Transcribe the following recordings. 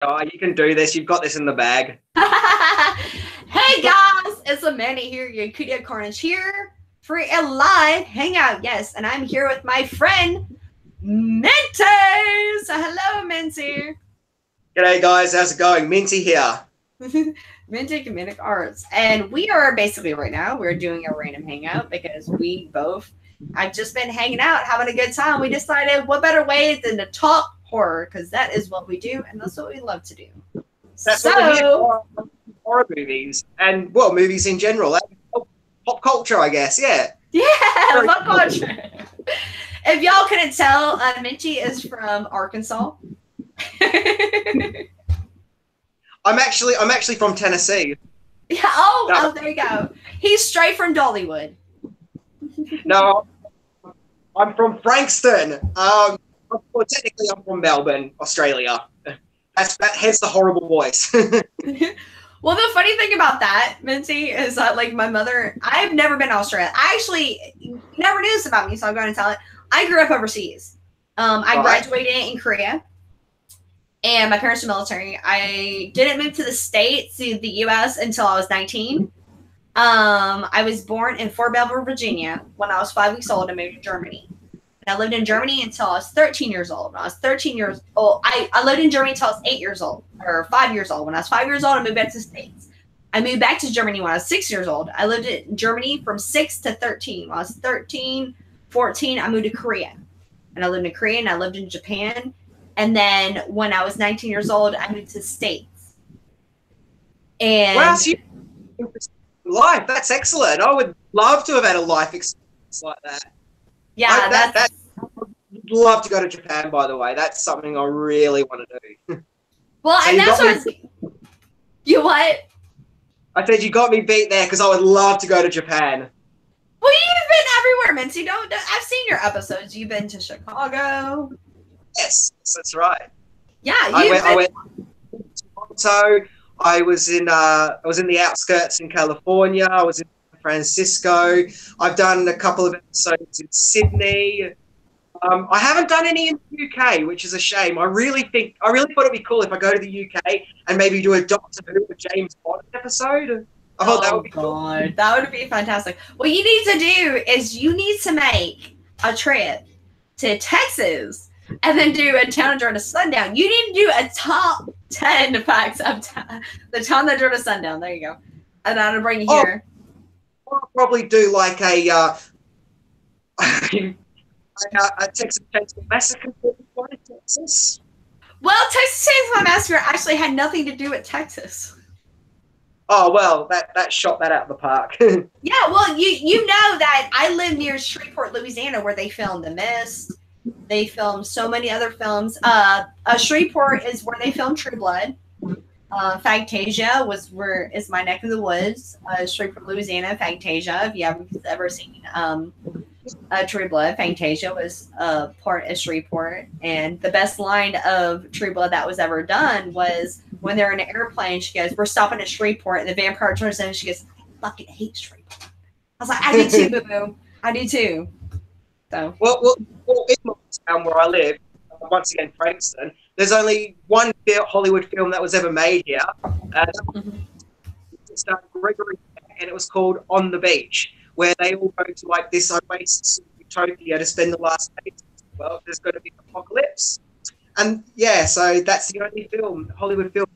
Oh, you can do this. You've got this in the bag. Hey guys, it's Amanda here, your Kudia Carnage here for a live hangout. Yes, and I'm here with my friend Minty. So hello, Minty. G'day guys, how's it going? Minty here. Minty Comedic Arts, and we are basically right now we're doing a random hangout because we both I've just been hanging out, having a good time. We decided what better way than to talk horror, because that is what we do and that's what we love to do. That's what we're here for, horror movies and well, movies in general. Pop culture, I guess. Yeah. Yeah, pop culture. If y'all couldn't tell, Minty is from Arkansas. I'm actually from Tennessee. Yeah. Oh, there you go. He's straight from Dollywood. No, I'm from Frankston. Well, technically, I'm from Melbourne, Australia. Hence the horrible voice. Well, the funny thing about that, Minty, is that like my mother, I've never been to Australia. I actually never knew this about me, so I'm going to tell it. I grew up overseas. I graduated in Korea, and my parents were military. I didn't move to the States, to the U.S. until I was 19. I was born in Fort Belvoir, Virginia. When I was 5 weeks old, I moved to Germany. And I lived in Germany until I was 13 years old. When I was 13 years old, I lived in Germany until I was 8 years old, or 5 years old. When I was 5 years old, I moved back to the States. I moved back to Germany when I was 6 years old. I lived in Germany from 6 to 13. When I was 13, 14, I moved to Korea. And I lived in Korea, and I lived in Japan. And then when I was 19 years old, I moved to the States. And wow, so life, that's excellent. I would love to have had a life experience like that. Yeah, I'd love to go to Japan, by the way. That's something I really want to do. Well, so and that's what you what? I said you got me beat there because I would love to go to Japan. Well, you've been everywhere, Minty. I've seen your episods. You've been to Chicago. Yes, that's right. Yeah, I went to Toronto. I was in the outskirts in California. I was in San Francisco. I've done a couple of episodes in Sydney. I haven't done any in the UK, which is a shame. I really thought it'd be cool if I go to the UK and maybe do a Doctor Who or James Bond episode. I thought that would be cool. That would be fantastic. What you need to do is you need to make a trip to Texas and then do a town that drew to sundown. You need to do a top 10 facts of the town that drew to sundown. There you go. And that'll bring you here. I'll probably do like a Texas Chainsaw Massacre in Texas. Well, Texas Chainsaw Massacre actually had nothing to do with Texas. Oh well, that shot that out of the park. Yeah, well, you know that I live near Shreveport, Louisiana, where they filmed The Mist. They filmed so many other films. Shreveport is where they filmed True Blood. Fagtasia is my neck of the woods. Shreveport, Louisiana, Fagtasia. If you haven't ever seen True Blood, Fagtasia was part of Shreveport. And the best line of True Blood that was ever done was when they're in an airplane, she goes, "We're stopping at Shreveport." And the vampire turns in and she goes, "I fucking hate Shreveport." I was like, I do too, boo-boo. I do too. So. Well, in my town where I live, once again, Frankston, there's only one Hollywood film that was ever made here. It starred Gregory, and it was called On the Beach, where they all go to like this oasis in Utopia to spend the last days. Well, there's going to be an apocalypse. And yeah, so that's the only film, Hollywood film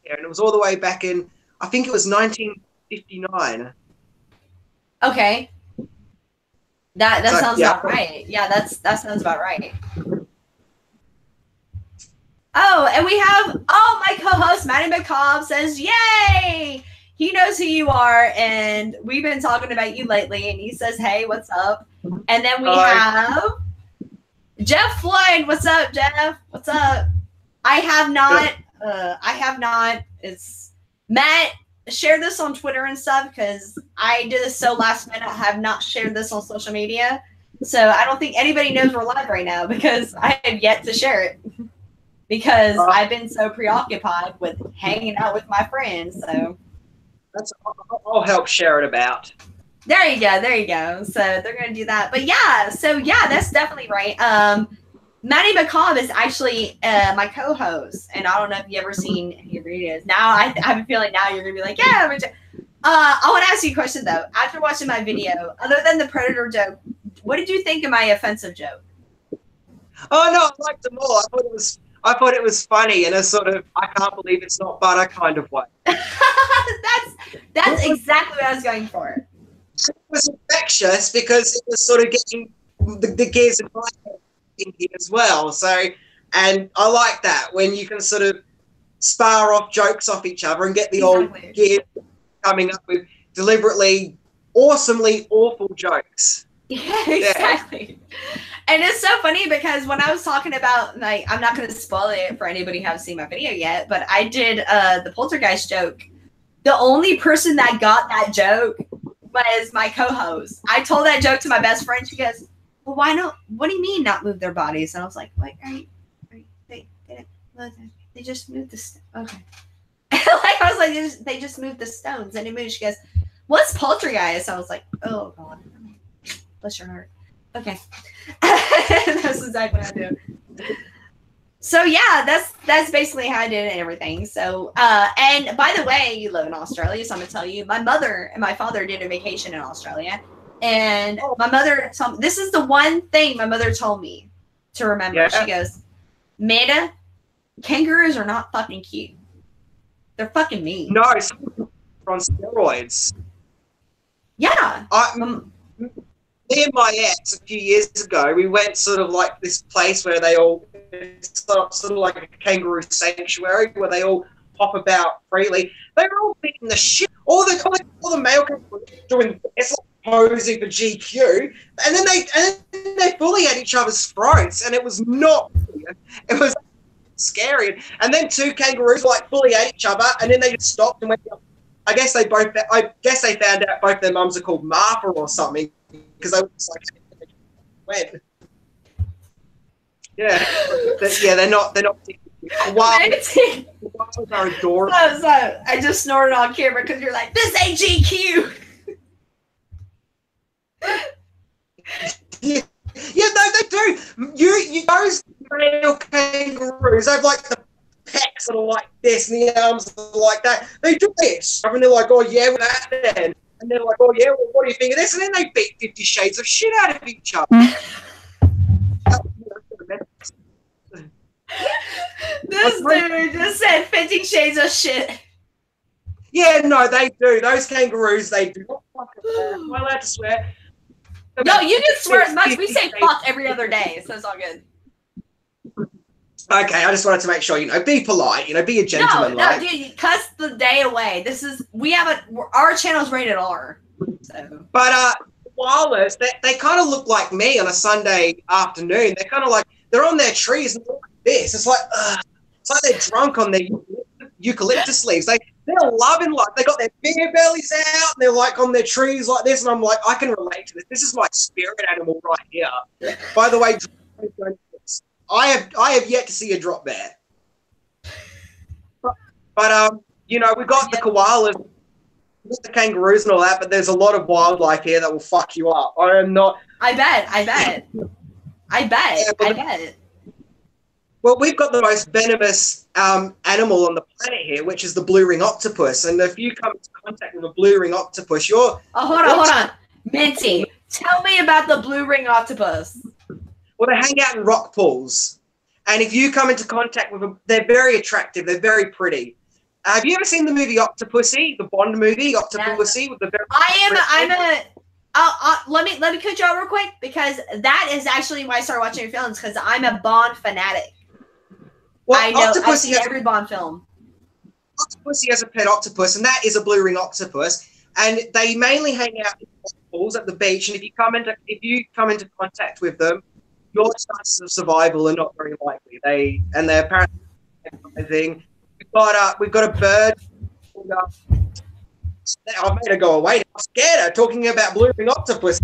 here. And it was all the way back in, I think it was 1959. Okay. That sounds about right. Yeah, that sounds about right. Oh, and we have my co-host Maddie McCobb says, "Yay! He knows who you are, and we've been talking about you lately." And he says, "Hey, what's up?" And then we have Jeff Floyd. What's up, Jeff? What's up? I have not. It's Matt. Share this on Twitter and stuff because I did this so last minute. I have not shared this on social media. So I don't think anybody knows we're live right now because I have yet to share it because I've been so preoccupied with hanging out with my friends. So I'll help share it about. There you go. So they're going to do that. But yeah, that's definitely right. Maddie McCobb is actually my co-host, and I don't know if you ever seen any videos. Now I have a feeling now you're gonna be like, yeah. I want to ask you a question though. After watching my video, other than the predator joke, what did you think of my offensive joke? Oh no, I liked them all. I thought it was funny in a sort of I can't believe it's not butter kind of way. that's exactly what I was going for. It was infectious because it was sort of getting the gears in my head thinking as well. So, and I like that when you can sort of spar off jokes off each other and get the old gears coming up with deliberately, awesomely awful jokes. Yeah, exactly. Yeah. And it's so funny because when I was talking about, like, I'm not going to spoil it for anybody who hasn't seen my video yet, but I did the poltergeist joke. The only person that got that joke was my co-host. I told that joke to my best friend. She goes, well, why not? What do you mean not move their bodies? And I was like, wait, they just moved the okay. Like I was like, they just moved the stones and it moved. She goes, what's poltergeist? I was like, oh God, bless your heart. Okay. That's exactly what I do. So yeah, that's basically how I did it and everything. So and by the way, you live in Australia, so I'm gonna tell you, my mother and my father did a vacation in Australia, and my mother told me, this is the one thing my mother told me to remember. Yeah. She goes, Amanda, kangaroos are not fucking cute. They're fucking mean. No, it's on steroids. Yeah. Me and my ex a few years ago, we went sort of like this place where they all, it's sort of like a kangaroo sanctuary where they all hop about freely. They were all beating the shit. All the male kangaroos doing it's like posing for GQ, and then they fully at each other's throats, and it was not. It was scary. And then two kangaroos were like fully at each other, and then they just stopped and went. I guess they found out both their mums are called Martha or something. Because I was like, when? Yeah, they're not. Wow, are adorable. So I just snorted on camera because you're like, this ain't GQ. Yeah, no, they do. You those male kangaroos have like the pecs that are like this and the arms that are like that. They do this, and they're like, oh yeah, with that then. And they're like, oh, yeah, well, what do you think of this? And then they beat 50 Shades of shit out of each other. This dude just said 50 Shades of shit. Yeah, no, they do. Those kangaroos, they do not fucking swear. Am I allowed to swear? No, you can swear as much. We say fuck every other day, so it's all good. Okay, I just wanted to make sure, be polite, be a gentleman. No, dude, cuss the day away. Our channel's rated R. So. But koalas, they kind of look like me on a Sunday afternoon. They're kind of like, they're on their trees and they're like this. It's like they're drunk on their eucalyptus leaves. They're loving life. They got their beer bellies out and they're like on their trees like this. And I'm like, I can relate to this. This is my spirit animal right here. By the way, I have yet to see a drop there. But we've got the koalas, the kangaroos and all that, but there's a lot of wildlife here that will fuck you up. I am not. I bet. Well, we've got the most venomous animal on the planet here, which is the blue ring octopus. And if you come into contact with a blue ring octopus, you're... Oh, hold on. Minty, tell me about the blue ring octopus. Well, they hang out in rock pools. And if you come into contact with them, they're very attractive. They're very pretty. Have you ever seen the movie Octopussy, the Bond movie, Octopussy? With the very let me cut you out real quick, because that is actually why I started watching your films, because I'm a Bond fanatic. Well, I've seen every Bond film. Octopussy has a pet octopus, and that is a blue ring octopus. And they mainly hang out in pools at the beach. And if you come into contact with them, your chances of survival are not very likely. They're apparently thing. We've got a bird. I've made her go away. I'm scared of talking about blue ring octopus.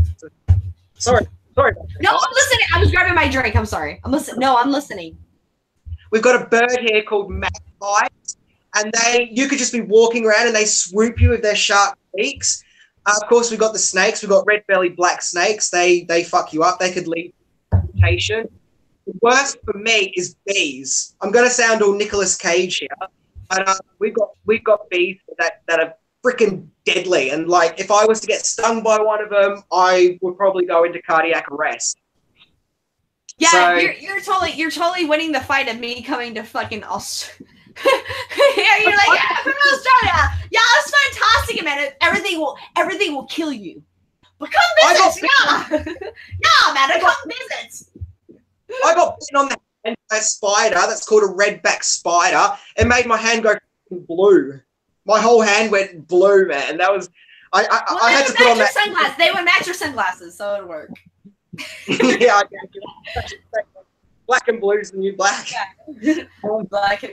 Sorry. No, I'm listening. I was grabbing my drink. I'm sorry. I'm listening. We've got a bird here called magpies, and you could just be walking around and they swoop you with their sharp beaks. Of course, we've got the snakes. We've got red-bellied black snakes. They fuck you up. They could lead to amputation. The worst for me is bees. I'm going to sound all Nicolas Cage here, but we've got bees that are freaking deadly. And like, if I was to get stung by one of them, I would probably go into cardiac arrest. Yeah, so, you're totally winning the fight of me coming to fucking Australia. Yeah, you're like, yeah, from Australia. Yeah, it's fantastic, man. Everything will kill you. But come visit, yeah. Yeah, man, come visit. I got bitten on the hand by a spider that's called a redback spider. It made my hand go blue. My whole hand went blue, man. That was I had to put on that sunglasses. They would match your sunglasses, so it'd work. Yeah, I guess. Black and blue's the new black. Yeah. Black.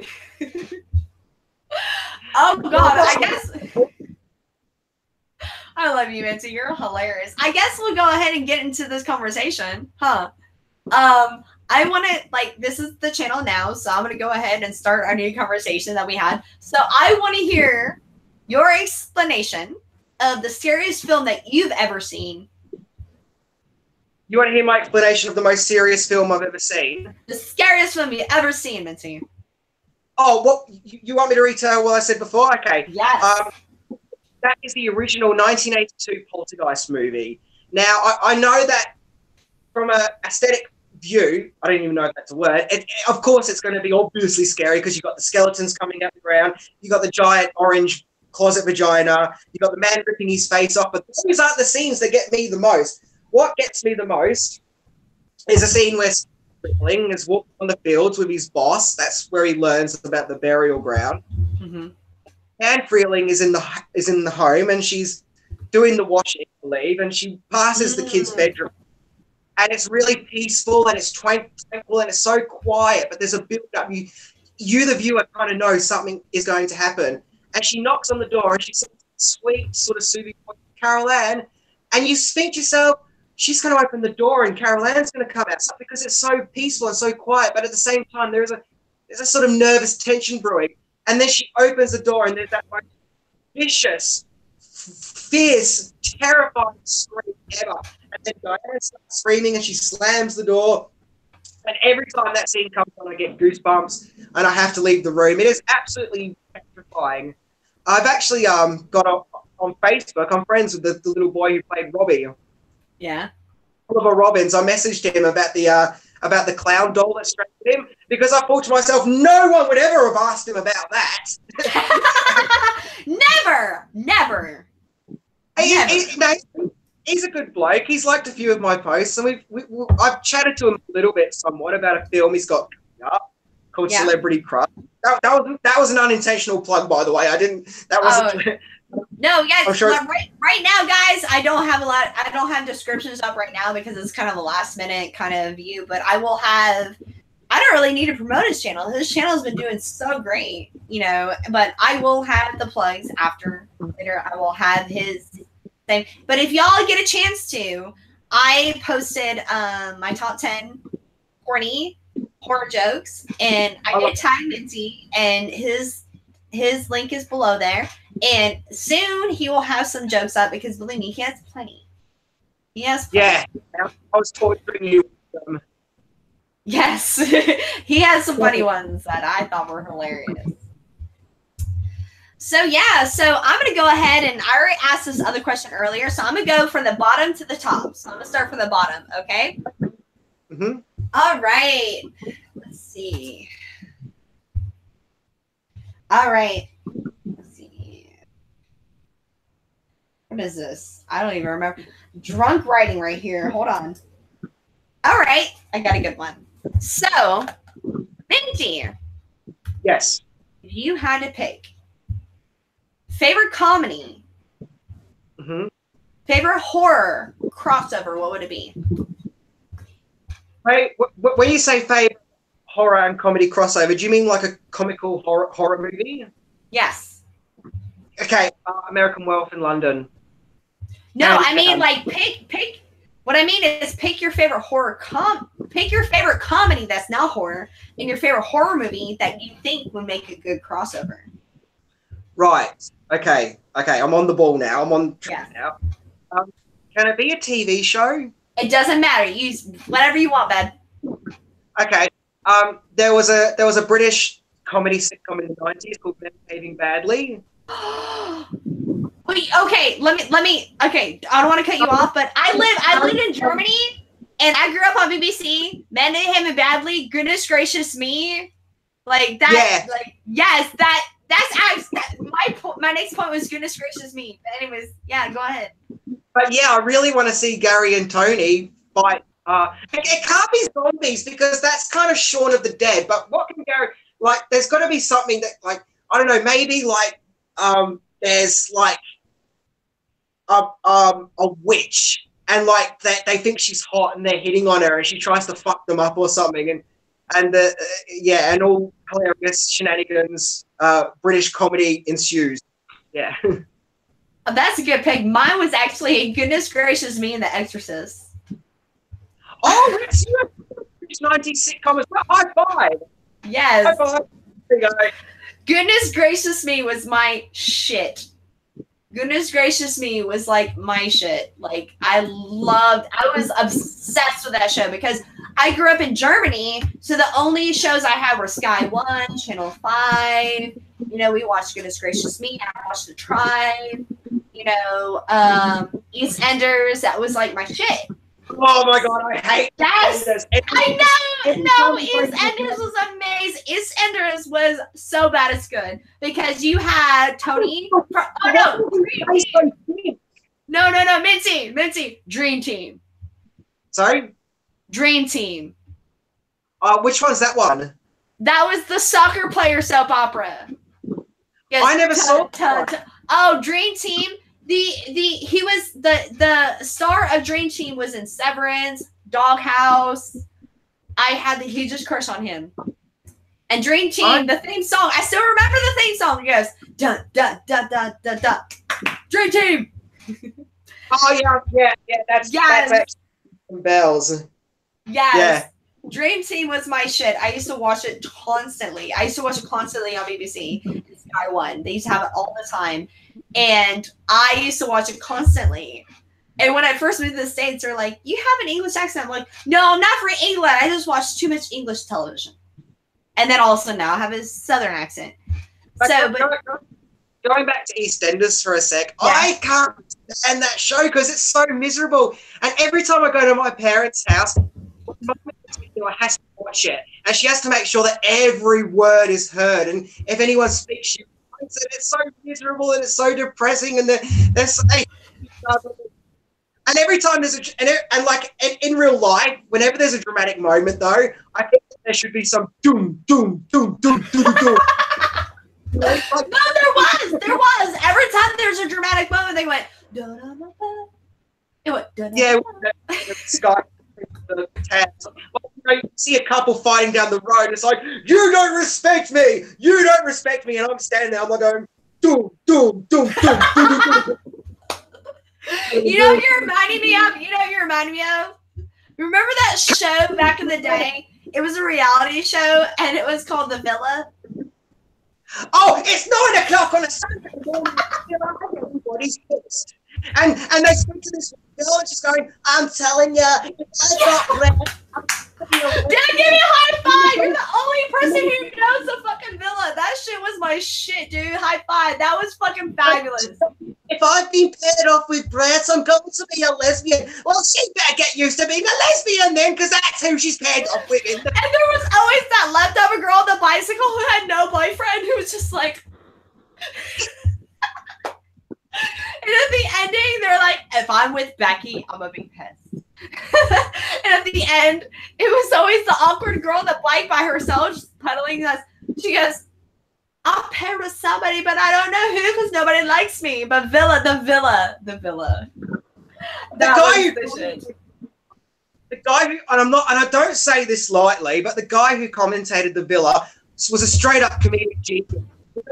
Oh God, I guess. I love you, Minty. You're hilarious. I guess we'll go ahead and get into this conversation, huh? I want to, like, this is the channel now, so I'm going to go ahead and start our new conversation that we had. So I want to hear your explanation of the scariest film that you've ever seen. You want to hear my explanation of the most serious film I've ever seen? The scariest film you've ever seen, Minty. Oh, what? You want me to retell what I said before? Okay. Yes. That is the original 1982 Poltergeist movie. Now, I know that from an aesthetic view, I don't even know if that's a word, of course it's going to be obviously scary because you've got the skeletons coming out the ground, you've got the giant orange closet vagina, you've got the man ripping his face off, but those aren't the scenes that get me the most. What gets me the most is a scene where Rippling is walking on the fields with his boss. That's where he learns about the burial ground. Mm-hmm. Anne Freeling is in the home and she's doing the washing, I believe, and she passes the kid's bedroom. And it's really peaceful and it's tranquil and it's so quiet, but there's a build-up. You, the viewer, kind of know something is going to happen. And she knocks on the door and she says, sweet, sort of soothing voice, Carol Ann. And you think to yourself, she's going to open the door and Carol Ann's going to come out because it's so peaceful and so quiet. But at the same time, there's a sort of nervous tension brewing. And then she opens the door and there's that most vicious, fierce, terrifying scream ever. And then Diana starts screaming and she slams the door. And every time that scene comes on, I get goosebumps and I have to leave the room. It is absolutely petrifying. I've actually got on Facebook, I'm friends with the little boy who played Robbie. Yeah. Oliver Robbins. I messaged him about the clown doll that strangled him because I thought to myself, no one would ever have asked him about that. Never. He's a good bloke. He's liked a few of my posts, and I've chatted to him a little bit, somewhat, about a film he's got coming up called Celebrity Crush. That was an unintentional plug, by the way. I didn't. That wasn't. No, yeah. Sure. Right now, guys, I don't have descriptions up right now because it's kind of a last minute kind of view. But I will have. I don't really need to promote his channel. His channel has been doing so great, But I will have the plugs after later. I will have his thing. But if y'all get a chance to, I posted my top 10 corny horror jokes, and I did tag Minty, and his link is below there. And soon he will have some jokes up because believe me, he has plenty. He has plenty. Yeah, I was torturing you. Yes, he has some funny ones that I thought were hilarious. So I'm going to go ahead, and I already asked this other question earlier, so I'm going to go from the bottom to the top. So I'm going to start from the bottom, okay? Mm-hmm. All right. Let's see. All right. Let's see. What is this? I don't even remember. Drunk writing right here. Hold on. All right. I got a good one. So, Minty. Yes. If you had to pick favorite comedy, favorite horror crossover, what would it be? Wait, when you say favorite horror and comedy crossover, do you mean like a comical horror movie? Yes. Okay, American Werewolf in London. No, I mean like pick. What I mean is pick your favorite pick your favorite comedy that's not horror, and your favorite horror movie that you think would make a good crossover. Right. Okay. I'm on the ball now. I'm on track now. Can it be a TV show? It doesn't matter. Use whatever you want, babe. Okay. There was a British comedy sitcom in the 90s called Men Behaving Badly. Wait, okay, let me okay, I don't want to cut you off, but I lived in Germany and I grew up on BBC, Men Behaving Badly, goodness gracious me. Like that, Yeah. like yes, my next point was goodness gracious me. But anyways, yeah, go ahead. But yeah, I really want to see Gary and Tony fight. It can't be zombies because that's kind of Shaun of the Dead. But what can Gary like? There's got to be something that like I don't know. Maybe like there's like a witch and like they think she's hot and they're hitting on her and she tries to fuck them up or something and yeah, and all hilarious shenanigans. British comedy ensues. Yeah. That's a good pick. Mine was actually goodness gracious me and The Exorcist. Oh, it's 90s sitcom as well. High five. Yes. High five. There you go. Goodness gracious me was my shit. Goodness gracious me was like my shit. Like I was obsessed with that show because I grew up in Germany, so the only shows I had were Sky One, Channel 5. You know, we watched Goodness Gracious Me. I watched The Tribe. You know, EastEnders. That was like my shit. Oh my god, I hate Yes, EastEnders. I know. No, EastEnders was amazing. EastEnders was so bad it's good because you had Tony. No, Minty, Dream Team. Sorry? Dream Team. Which one's that one? That was the soccer player soap opera. Yes, I never saw Oh, Dream Team. He was the star of Dream Team was in Severance, Doghouse. I had the hugest crush on him. And Dream Team, the theme song, I still remember the theme song. It goes dun dun dun dun dun dun. Dream Team. Oh yeah, that's actually some bells. Yes. Yeah. Dream Team was my shit. I used to watch it constantly. on BBC and Sky One. They used to have it all the time. And I used to watch it constantly. And when I first moved to the States, they're like, you have an English accent. I'm like, no, I'm not from England. I just watch too much English television. And then also now I have a Southern accent. Going back to EastEnders for a sec, Yeah. I can't stand that show because it's so miserable. And every time I go to my parents' house, my mum in particular has to watch it. And she has to make sure that every word is heard. And if anyone speaks, she writes it. It's so miserable and it's so depressing. And and every time there's in real life, whenever there's a dramatic moment, though, I think there should be some doom, doom, doom, doom, doom, doom. No, there was. Every time there's a dramatic moment, they went. It went. Yeah, the sky, the tabs. You see a couple fighting down the road. It's like you don't respect me. You don't respect me, and I'm standing there. I'm like going doom, doom, doom, doom, doom, doom. You know what you're reminding me of? Remember that show back in the day? It was a reality show, and it was called The Villa. Oh, it's 9 o'clock on a Sunday morning. Everybody's pissed. And they speak to this girl and she's going, I'm telling you, Dad, give me a high five! You're the only person who knows the fucking Villa. That shit was my shit, dude. High five. That was fucking fabulous. If I've been paired off with Brats, I'm going to be a lesbian. Well, she better get used to being a lesbian then, because that's who she's paired off with. And there was always that leftover girl on the bicycle who had no boyfriend who was just like... And at the ending, they're like, if I'm with Becky, I'm gonna be pissed. And at the end, it was always the awkward girl on the bike by herself, just pedaling us. She goes, I'll pair with somebody, but I don't know who because nobody likes me. But the villa. The guy who, and I don't say this lightly, but the guy who commentated The Villa was a straight up comedic genius.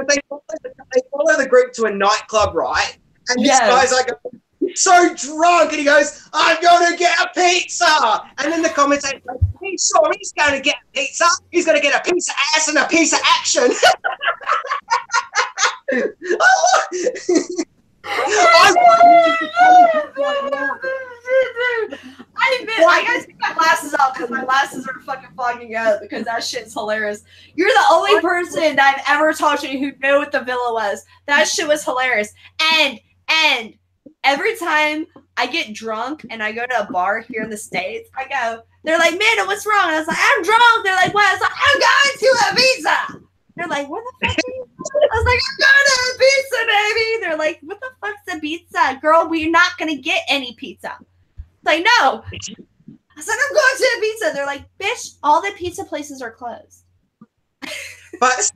They follow the group to a nightclub, right? And this guy's like so drunk, and he goes, "I'm going to get a pizza." And then the commentator goes, "He's sure he's going to get a pizza. He's going to get a piece of ass and a piece of action." I gotta take my glasses off because my glasses are fucking fogging cracking up because that shit's hilarious. You're the only person that I've ever talked to who knew what the villa was. That shit was hilarious. And every time I get drunk and I go to a bar here in the States, they're like, Amanda, what's wrong? And I was like, I'm drunk. They're like, what? I was like, I'm going to Ibiza. They're like, where the fuck are you? I was like, I'm going to Ibiza, baby. They're like, what the fuck's Ibiza? Girl, we're not going to get any pizza. Like, no. I said, I'm going to Ibiza. They're like, bitch, all the pizza places are closed. But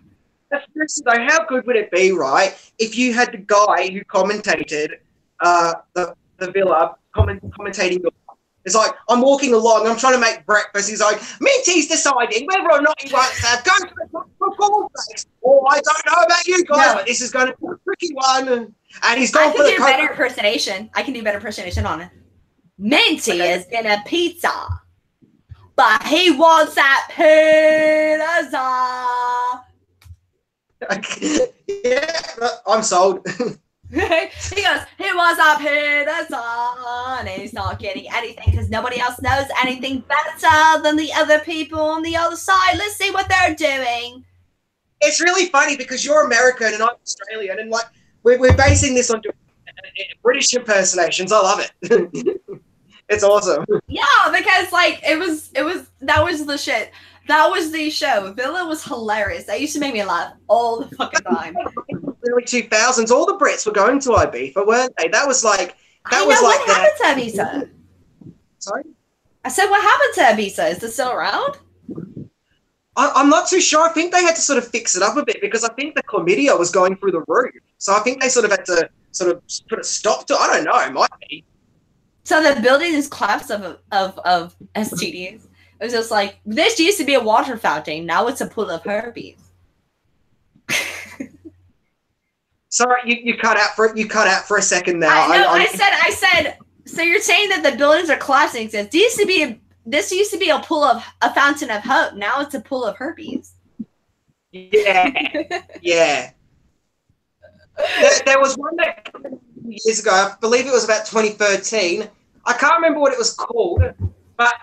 though, how good would it be, right, if you had the guy who commentated the villa commentating your. It's like, I'm walking along, I'm trying to make breakfast. He's like, Minty's deciding whether or not he wants to have go for cornflakes. Oh, I don't know about you guys, but this is going to be a tricky one. And he's gone for the better impersonation. I can do better impersonation on it. Minty is in a pizza, but he wants that pizza. Yeah, I'm sold. He goes, he was up here, that's all, and he's not getting anything because nobody else knows anything better than the other people on the other side. Let's see what they're doing. It's really funny because you're American and I'm Australian, and like we're basing this on doing British impersonations. I love it. It's awesome. Yeah, because like that was the shit. That was the show. Villa was hilarious. That used to make me laugh all the fucking time. Early 2000s, all the Brits were going to Ibiza, weren't they? That was like what happened to Ibiza? Sorry? I said, what happened to Ibiza? Is it still around? I'm not too sure. I think they had to sort of fix it up a bit because I think the chlamydia was going through the roof. So I think they sort of had to sort of put a stop to it. I don't know. It might be. So the building is collapsed of STDs. It was just like, this used to be a water fountain. Now it's a pool of herpes. Sorry, you cut out for a second now. I said. So you're saying that the buildings are collapsing? This used to be a pool of a fountain of hope. Now it's a pool of herpes. Yeah, yeah. There was one that years ago. I believe it was about 2013. I can't remember what it was called, but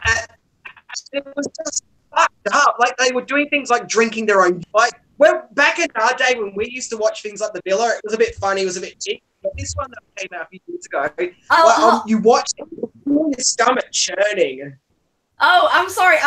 it was just fucked up. Like they were doing things like drinking their own. Like back in our day when we used to watch things like The Villa, it was a bit funny. It was a bit cheap. But this one that came out a few years ago, you watched it, your stomach churning. Oh, I'm sorry.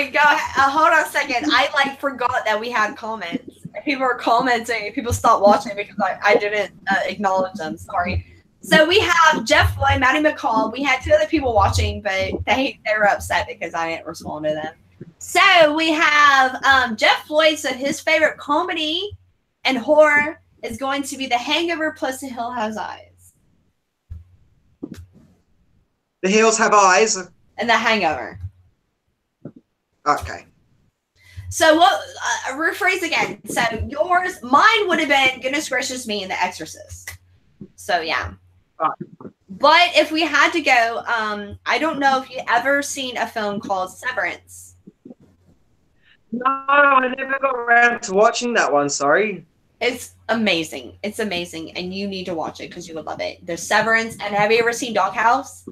Go hold on a second. I forgot that we had comments. People were commenting. People stopped watching because I didn't acknowledge them. Sorry. So we have Jeff Floyd, Maddie McCall. We had two other people watching, but they were upset because I didn't respond to them. So we have Jeff Floyd. So his favorite comedy and horror is going to be The Hangover plus The Hill Has Eyes. The Hills Have Eyes. And The Hangover. Okay. So what? Rephrase again. So mine would have been Goodness Gracious Me and The Exorcist. So yeah. But if we had to go, I don't know if you ever seen a film called Severance. No, I never got around to watching that one. Sorry. It's amazing. It's amazing, and you need to watch it because you would love it. There's Severance, and have you ever seen Doghouse?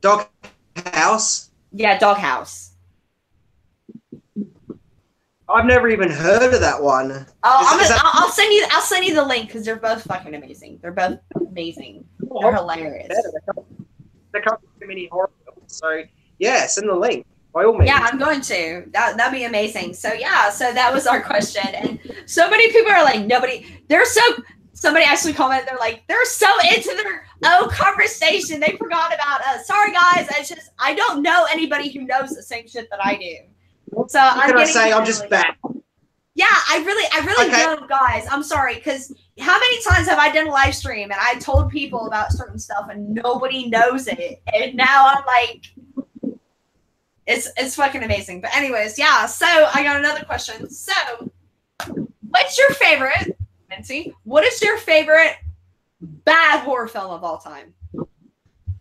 Doghouse? Yeah, Doghouse. I've never even heard of that one. I'll send you the link because they're both fucking amazing. They're both amazing. They're hilarious. There can't be too many horror films, so yeah, send the link by all means. Yeah, I'm going to. That'd be amazing. So yeah, so that was our question, and so many people are like, somebody actually commented, they're like, they're so into their own conversation, they forgot about us. Sorry guys, I don't know anybody who knows the same shit that I do. So I'm just bad. Yeah, I really don't, guys. I'm sorry, because how many times have I done a live stream and I told people about certain stuff and nobody knows it, and now I'm like, it's fucking amazing. But anyways, yeah. So I got another question. So, what's your favorite, Minty? What is your favorite bad horror film of all time?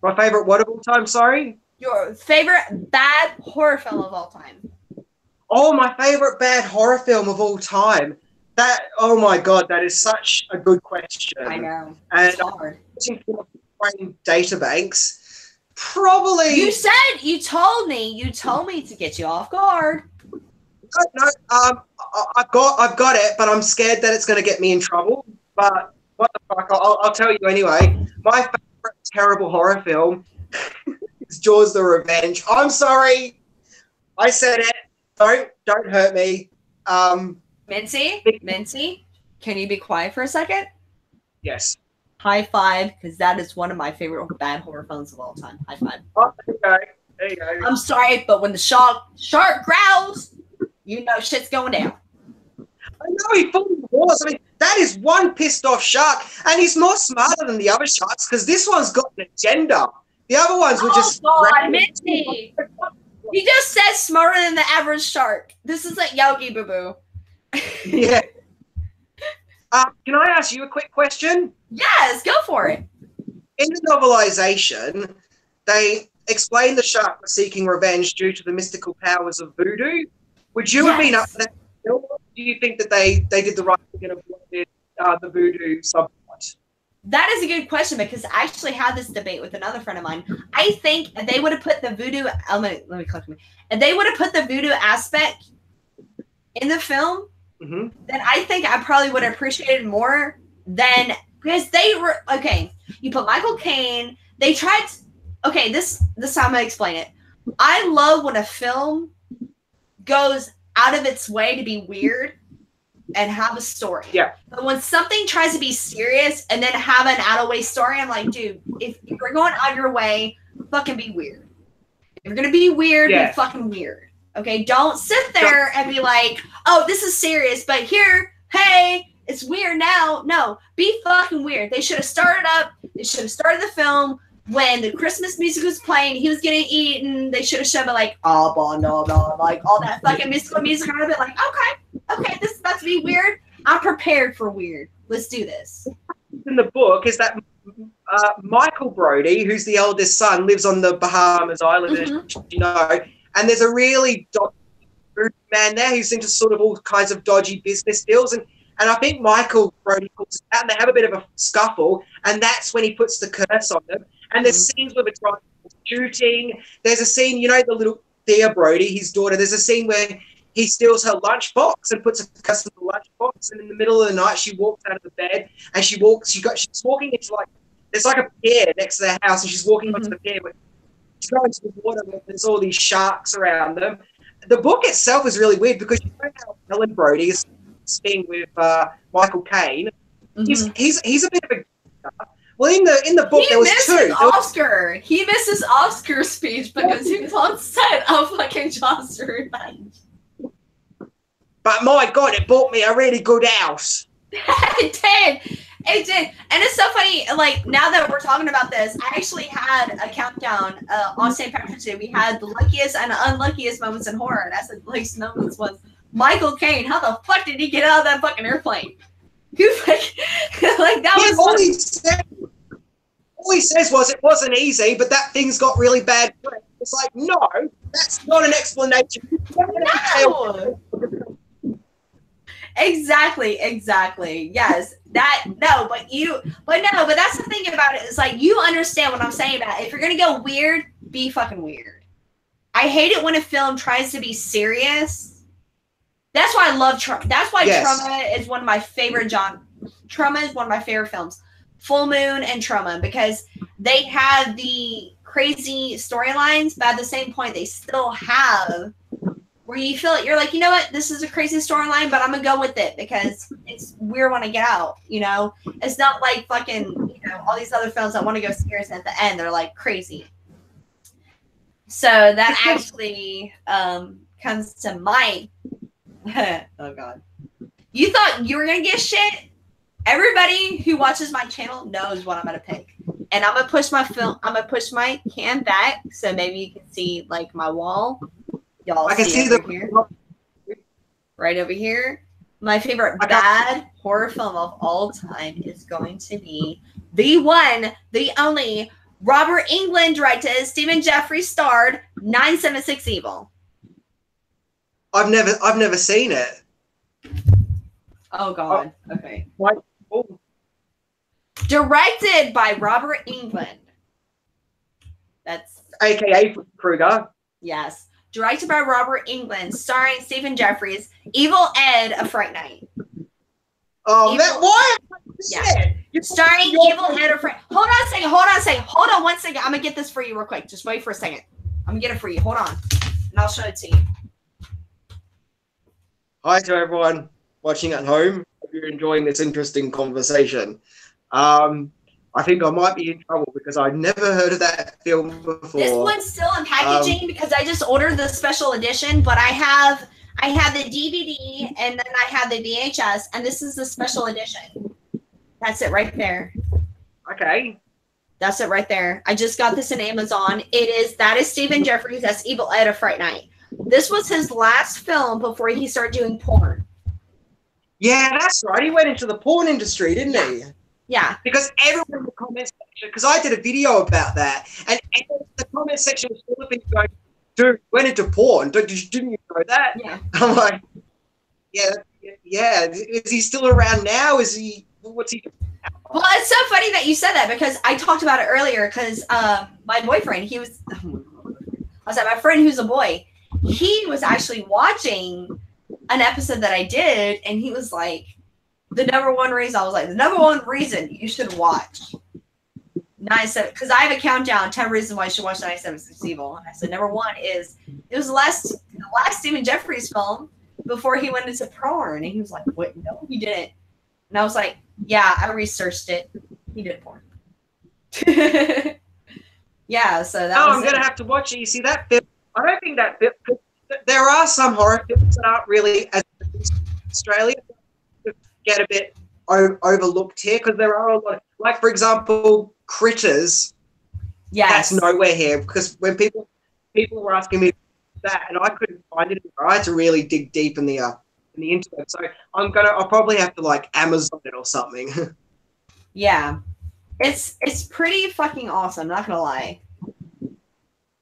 My favorite what of all time? Sorry. Your favorite bad horror film of all time. Oh, my favorite bad horror film of all time. Oh my God, that is such a good question. I know. And it's hard. I'm watching databanks. Probably. You told me to get you off guard. No, I've got it, but I'm scared that it's going to get me in trouble. But what the fuck? I'll tell you anyway. My favorite terrible horror film is Jaws: The Revenge. I'm sorry, I said it. Don't hurt me. Minty, can you be quiet for a second? Yes. High five, because that is one of my favorite bad horror films of all time. High five. Oh, there you go. I'm sorry, but when the shark growls, you know shit's going down. I know he fully was. I mean, that is one pissed off shark, and he's more smarter than the other sharks because this one's got an agenda. The other ones were just. Oh God, Minty! He just said smarter than the average shark. This is like Yogi Boo Boo. Yeah. Can I ask you a quick question? Yes, go for it. In the novelization, they explain the shark was seeking revenge due to the mystical powers of voodoo. Would you have been up for that? Do you think that they did the right thing and avoided the voodoo subplot? That is a good question because I actually had this debate with another friend of mine. I think if they would have put the voodoo. Let me collect me. If they would have put the voodoo aspect in the film, then I think I probably would have appreciated more than because they were okay. You put Michael Caine. They tried. Okay, this time I'm gonna explain it. I love when a film goes out of its way to be weird and have a story. Yeah. But when something tries to be serious and then have an out of way story, I'm like, dude, if you're going out of your way, fucking be weird. If you're gonna be weird, be fucking weird. Okay, don't sit there and be like, oh, this is serious, but here, hey, it's weird now. No, be fucking weird. They should have started the film when the Christmas music was playing, he was getting eaten. They should have shown it like, oh, blah, blah, blah, like all that fucking mystical music. I'd have been like, okay, this is about to be weird. I'm prepared for weird. Let's do this. In the book is that Michael Brody, who's the eldest son, lives on the Bahamas Island, you know, and there's a really dodgy man there who's into sort of all kinds of dodgy business deals. And I think Michael Brody calls it out and they have a bit of a scuffle. And that's when he puts the curse on them. And there's scenes where it's shooting. There's a scene, you know, the little Thea Brody, his daughter, there's a scene where he steals her lunchbox and puts a curse in the lunchbox. And in the middle of the night, she walks out of the bed and she's walking into like, there's like a pier next to their house and she's walking onto the pier. She's going to the water where there's all these sharks around them. The book itself is really weird because you know how Ellen Brody is speaking with Michael Caine. He's a bit of a well in the book there was two. He missed his Oscar speech because he was on set of fucking Jaws: The Revenge. But my God, it bought me a really good house. It did. And it's so funny, like, now that we're talking about this, I actually had a countdown on St. Patrick's Day. We had the luckiest and unluckiest moments in horror. And I said the luckiest moments was Michael Caine. How the fuck did he get out of that fucking airplane? Like that was all he says was it wasn't easy, but that thing's got really bad breath. It's like, no, that's not an explanation. No. Exactly. Yes. But that's the thing about it. It's like, you understand what I'm saying about it. If you're going to go weird, be fucking weird. I hate it when a film tries to be serious. That's why I love Trauma. That's why Trauma is one of my favorite Trauma is one of my favorite films. Full Moon and Trauma, because they have the crazy storylines, but at the same point, they still have where you feel it, you're like, you know what, this is a crazy storyline, but I'm gonna go with it because it's weird when I get out, you know? It's not like fucking, you know, all these other films that want to go serious at the end, they're like crazy. So that actually comes to my oh God. You thought you were gonna get shit? Everybody who watches my channel knows what I'm gonna pick. And I'm gonna push my cam back so maybe you can see like my wall. Y'all I can see over here. Right over here. My favorite bad horror film of all time is going to be the one, the only, Robert Englund directed, Stephen Jeffrey starred, 976 Evil. I've never seen it. Oh God. Okay. Directed by Robert Englund. That's AKA Kruger. yes. Directed by Robert Englund, starring Stephen Jeffries, Evil Ed of Fright Night. Oh, that what? Yeah. Starring Evil Ed of Fright. Hold on a second. Hold on 1 second. I'm gonna get this for you real quick. Just wait for a second. I'm gonna get it for you. Hold on, and I'll show it to you. Hi to everyone watching at home. Hope you're enjoying this interesting conversation. I think I might be in trouble because I've never heard of that film before. This one's still in packaging because I just ordered the special edition, but I have the DVD and then I have the VHS, and this is the special edition. That's it right there. Okay. That's it right there. I just got this in Amazon. That is Stephen Jeffries. That's Evil Ed of Fright Night. This was his last film before he started doing porn. Yeah, that's right. He went into the porn industry, didn't he? Yeah. Because everyone in the comment section, because I did a video about that, and the comment section was full of people going, dude, went into porn. Didn't you know that? Yeah. I'm like, yeah. Is he still around now? What's he doing now? Well, it's so funny that you said that because I talked about it earlier because my boyfriend, my friend who's a boy, he was actually watching an episode that I did, and he was like, the number one reason you should watch 97, because I have a countdown, 10 reasons why you should watch 97 Evil. And I said, number one is, it was the last Stephen Jeffries film before he went into porn. And he was like, what? No, he didn't. And I was like, yeah, I researched it. He did porn. Yeah, so that was I'm going to have to watch it. You see, that film, I don't think that film, there are some horror films that aren't really as Australia get a bit overlooked here because there are a lot of, like, for example, Critters. Yes. That's nowhere here because when people were asking me that and I couldn't find it, I had to really dig deep in the internet. So I'll probably have to like Amazon it or something. Yeah. It's pretty fucking awesome, not gonna lie.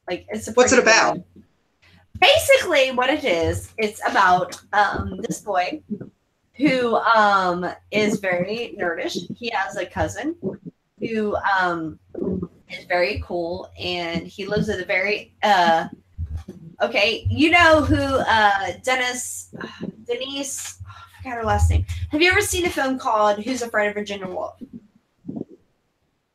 Like, What's it about? Good. Basically what it is, it's about this boy who is very nerdish. He has a cousin who is very cool, and he lives at a very okay, you know who Denise, I forgot her last name. Have you ever seen a film called Who's Afraid of Virginia Woolf?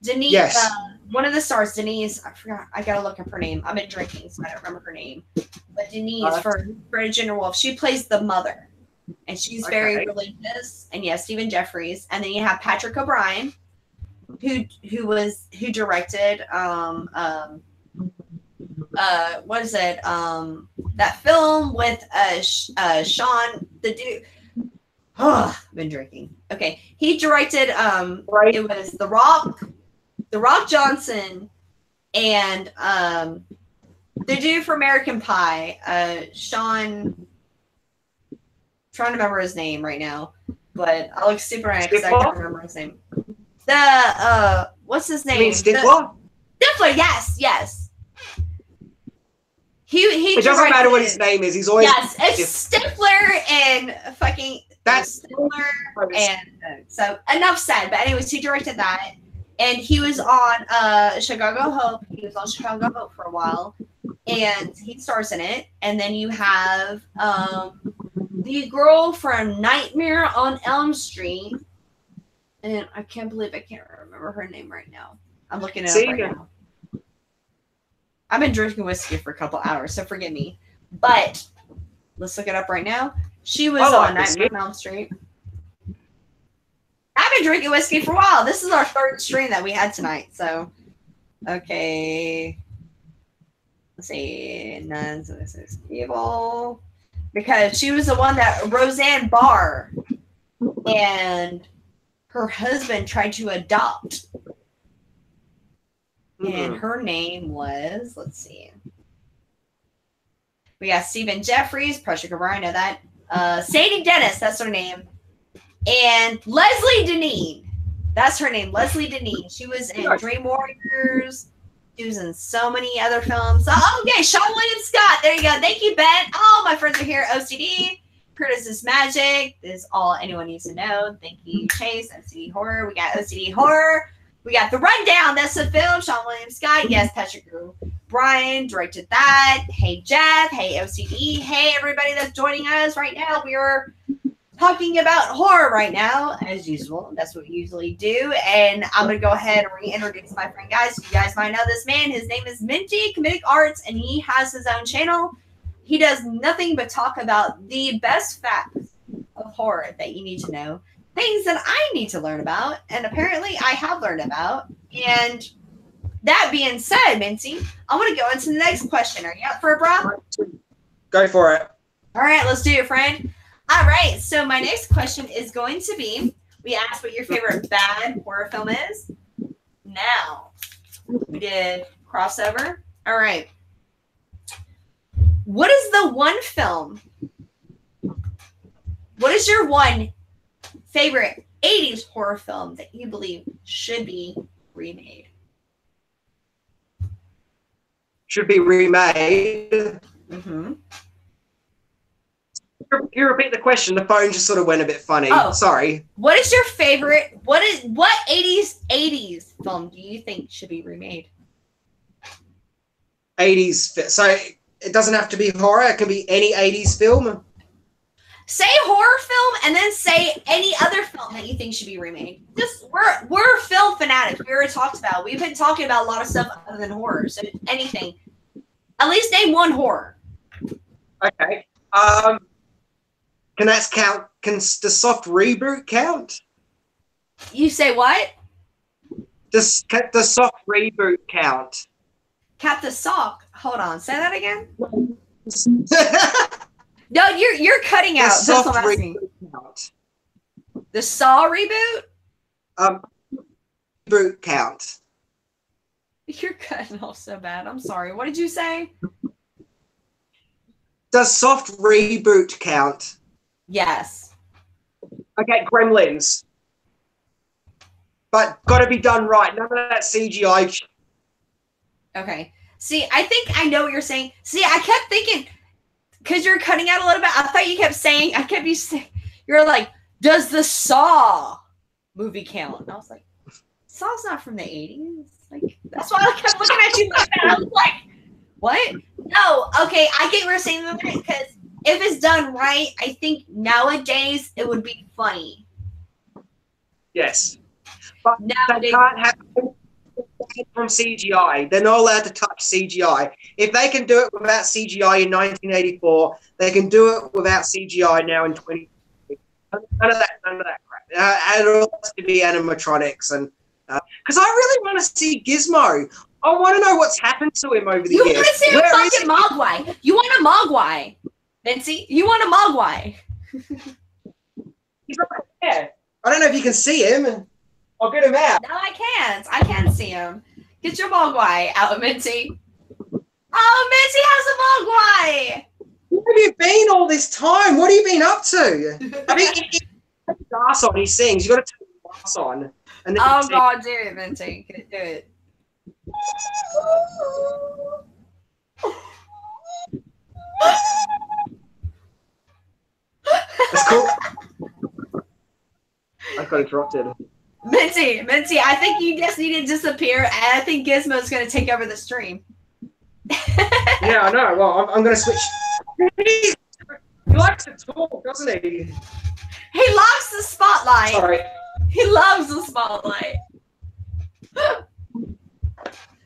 Denise, yes. One of the stars, Denise, I forgot, I gotta look up her name. I've been drinking, so I don't remember her name. But Denise, for Virginia Woolf, she plays the mother. And she's very religious. And yes, Stephen Jeffries. And then you have Patrick O'Brien, who directed what is it? That film with Sean, the dude. Oh, I've been drinking. Okay. He directed it was The Rock Johnson, and the dude from American Pie, Sean. Trying to remember his name right now, but I look super right because I can't remember his name. What's his name? You mean Stifler? Stifler, yes. He it doesn't matter what his name is. He's always it's Stifler and fucking Stifler, and so enough said. But anyways, he directed that, and he was on Chicago Hope. He was on Chicago Hope for a while, and he stars in it. And then you have the girl from Nightmare on Elm Street, and I can't believe I can't remember her name right now. I'm looking it up right now. I've been drinking whiskey for a couple hours, so forgive me. But let's look it up right now. She was on Nightmare on Elm Street. I've been drinking whiskey for a while. This is our third stream that we had tonight. So, okay. Let's see. Nuns of this evil. Because she was the one that Roseanne Barr and her husband tried to adopt. And her name was, let's see. We got Stephen Jeffries, Patrick O'Brien, know that. Sadie Dennis, that's her name. And Leslie Deneen. That's her name, Leslie Deneen. She was in Dream Warriors. She was in so many other films. Oh, okay, Sean William Scott. There you go. Thank you, Ben. Oh, my friends are here. OCD. Curtis is Magic. This is all anyone needs to know. Thank you, Chase. OCD Horror. We got OCD Horror. We got The Rundown. That's the film. Sean William Scott. Yes, Patrick Brian directed that. Hey, Jeff. Hey, OCD. Hey, everybody that's joining us right now. We are talking about horror right now, as usual. That's what we usually do. And I'm going to go ahead and reintroduce my friend, guys. You guys might know this man. His name is Minty Comedic Arts, and he has his own channel. He does nothing but talk about the best facts of horror that you need to know. Things that I need to learn about, and apparently I have learned about. And that being said, Minty, I want to go into the next question. Are you up for it, bro? Go for it. All right, let's do it, friend. All right, so my next question is going to be, we asked what your favorite bad horror film is. Now, we did crossover. All right. What is the one film? What is your one favorite 80s horror film that you believe should be remade? Should be remade. Mm-hmm. Can you repeat the question? The phone just sort of went a bit funny. Oh. Sorry. What is your favorite? What 80s film do you think should be remade? 80s. So it doesn't have to be horror. It can be any 80s film. Say horror film and then say any other film that you think should be remade. Just we're film fanatics. We already talked about. We've been talking about a lot of stuff other than horror. So anything. At least name one horror. Okay. Can that count? Can the soft reboot count? You say what? Does the soft reboot count? Cap the sock. Hold on. Say that again. No, you're cutting out. That's what I'm asking. Count. The Saw reboot? Reboot count. You're cutting off so bad. I'm sorry. What did you say? Does soft reboot count? Yes. Okay, Gremlins. But got to be done right. None of that CGI. Okay. See, I think I know what you're saying. See, I kept thinking, because you're cutting out a little bit, I thought you kept saying, you're like, does the Saw movie count? And I was like, Saw's not from the 80s. Like, that's why I kept looking at you like that. I was like, what? No, okay, I get what you're saying, because if it's done right, I think nowadays it would be funny. Yes. But Nowadays, they can't have from CGI. They're not allowed to touch CGI. If they can do it without CGI in 1984, they can do it without CGI now in 2020. None of that crap. It all has to be animatronics, and because I really want to see Gizmo. I want to know what's happened to him over the years. You want to see a fucking Mogwai. You want a Mogwai. Nancy, you want a Mogwai. He's right there. I don't know if you can see him. I'll get him out. No, I can't. I can't see him. Get your Mogwai out, Minty. Oh, Minty has a Mogwai. Where have you been all this time? What have you been up to? I mean, he has glass on. He sings. You got to turn the glass on. And then Oh God, do it, Minty. Do it. That's cool. I got interrupted. Minty, I think you just need to disappear, and I think Gizmo's going to take over the stream. Yeah, I know. Well, I'm going to switch. He likes to talk, doesn't he? He loves the spotlight. Sorry. He loves the spotlight.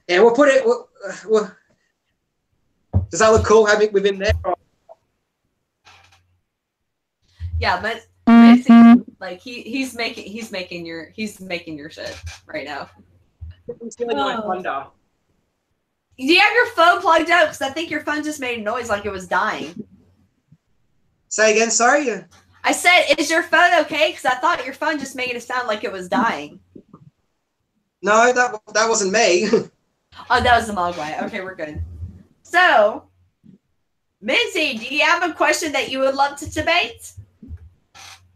Yeah, we'll put it. Does that look cool having with him there? Yeah, but Minty, like he's making your shit right now. I'm feeling like thunder. Do you have your phone plugged up? Because I think your phone just made a noise like it was dying. Say again, sorry? I said, is your phone okay? Because I thought your phone just made it sound like it was dying. No, that wasn't me. Oh, that was the Mogwai. Okay, we're good. So, Minty, do you have a question that you would love to debate?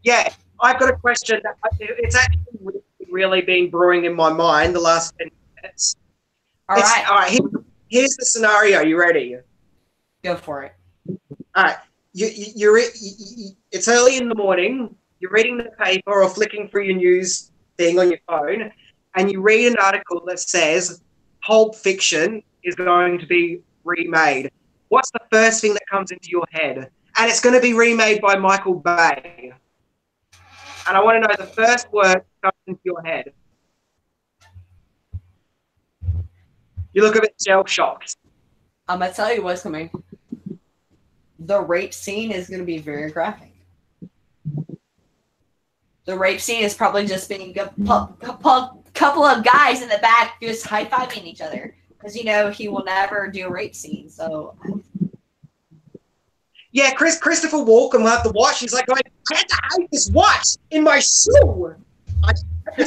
Yeah, I've got a question. It's actually really been brewing in my mind the last 10 minutes. All right. Here's the scenario. You ready? Go for it. All right. It's early in the morning. You're reading the paper or flicking through your news thing on your phone, and you read an article that says Pulp Fiction is going to be remade, what's the first thing that comes into your head? And it's going to be remade by Michael Bay. And I want to know the first word that comes into your head. You look a bit shell-shocked. I'm going to tell you what's coming. The rape scene is going to be very graphic. The rape scene is probably just being a couple of guys in the back just high-fiving each other. Because, you know, he will never do a rape scene, so... Yeah, Christopher Walken will have to watch. He's like, I had to hide this watch in my shoe. I had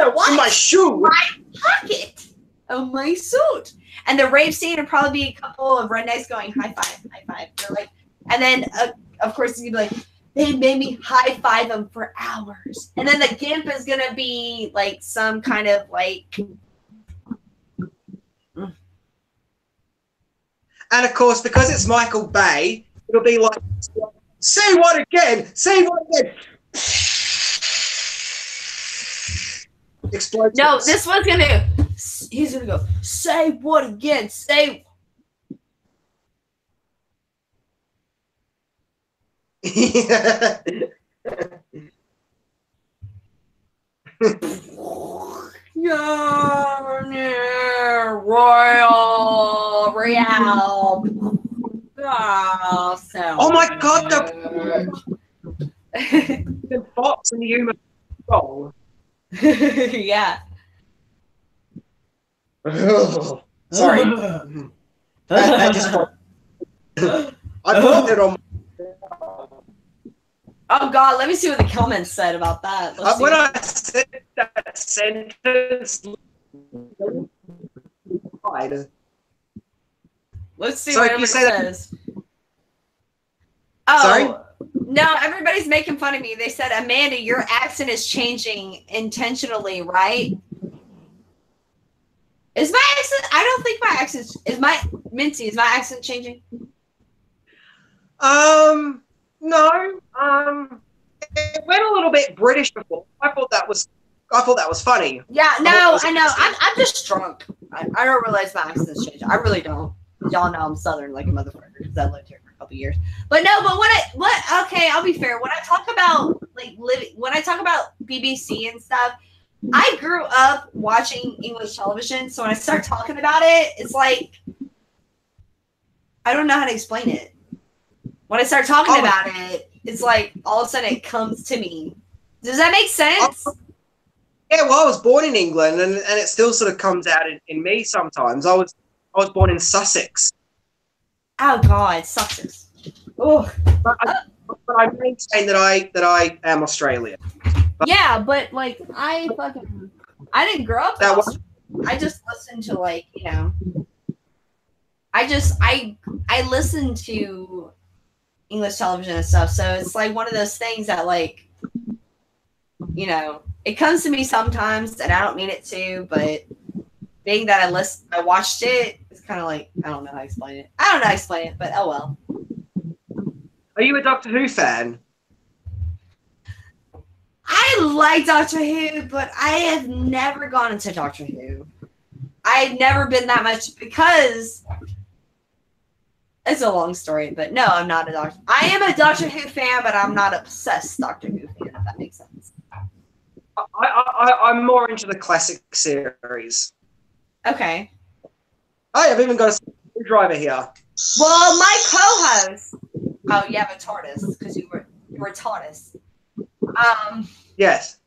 the watch in my shoe. My pocket of my suit. And the rape scene would probably be a couple of rednecks going, high five, high five. They're like, and then, of course, you'd be like, they made me high five them for hours. And then the GIMP is going to be like some kind of like... And of course, because it's Michael Bay, it'll be like, say what again? Say what again? Explode. No, this one's gonna. He's gonna go. Say what again? Say. Yeah. Royal. Oh my God! The fox and the human control. Yeah. Sorry. I just I put it on. Oh God, let me see what the comments said about that. When I said that sentence, let's see Sorry, what it says. Sorry? No, everybody's making fun of me. They said, Amanda, your accent is changing intentionally, right? Is my accent? I don't think my accent is Minty. Is my accent changing? No. It went a little bit British before. I thought that was funny. Yeah, no, I know. I'm just drunk. I don't realize my accent's changing. I really don't. Y'all know I'm Southern like a motherfucker because I lived here for a couple years. But no, but okay, I'll be fair. When I talk about when I talk about BBC and stuff, I grew up watching English television. So when I start talking about it, it's like I don't know how to explain it. When I start talking about it, it's like all of a sudden it comes to me. Does that make sense? Yeah, well, I was born in England, and it still sort of comes out in me sometimes. I was born in Sussex. Oh God, Sussex. Oh. But I maintain that I am Australian. But yeah, but like I didn't grow up. I just listened to like I listened to English television and stuff. So it's like one of those things that like it comes to me sometimes, and I don't mean it to, but being that I watched it, it's kind of like I don't know how to explain it. I don't know how to explain it, but oh well. Are you a Doctor Who fan? I like Doctor Who, but I have never gone into Doctor Who. I've never been that much because it's a long story, but no, I'm not a Doctor. I am a Doctor Who fan, but I'm not obsessed Doctor Who fan, if that makes sense. I'm more into the classic series. Okay. I've even got a screwdriver here. Well, my co-host. Oh, you have a TARDIS because you were TARDIS. Yes.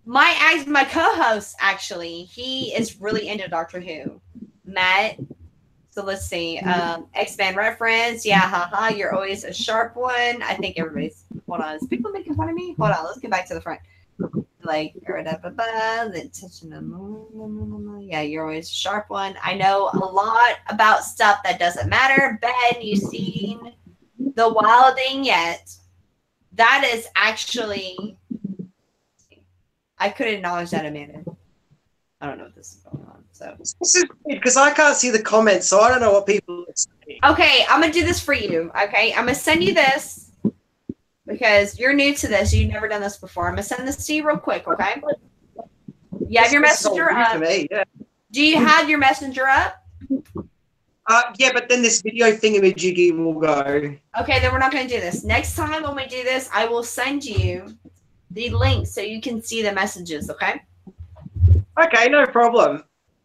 My co-host actually, he is really into Doctor Who. Matt. So let's see. X-Men reference. Yeah, haha. You're always a sharp one. I think everybody's. Hold on. Is people making fun of me? Hold on. Let's get back to the front. Like, yeah, you're always a sharp one. I know a lot about stuff that doesn't matter. Ben, you seen The Wilding yet? That is actually. I could acknowledge that, Amanda. I don't know what this is going on. So this is weird because I can't see the comments, so I don't know what people are saying. Okay, I'm gonna do this for you. Okay, I'm gonna send you this because you're new to this. You've never done this before. I'm gonna send this to you real quick. Okay. You have your This is all messenger new up. to me, yeah. Do you have your messenger up? Yeah, but then this video thingamajiggy will go. Okay, then we're not going to do this. Next time when we do this, I will send you the link so you can see the messages. Okay. Okay, no problem.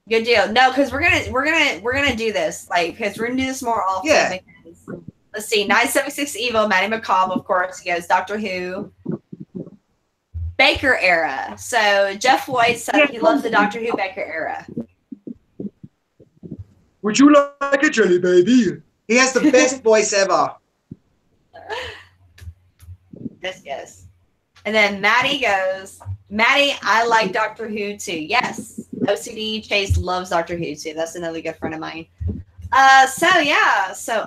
Good deal. No, because we're gonna do this, like, because we're gonna do this more often. Yeah. Because, let's see, 976 Evil, Maddie McCobb, of course. He goes Doctor Who, Baker era. So Jeff Floyd said he loves the Doctor Who Baker era. Would you like a jelly baby? He has the best voice ever. Yes. And then Maddie goes, Maddie, I like Doctor Who too. Yes. OCD Chase loves Doctor Who too. That's another good friend of mine. So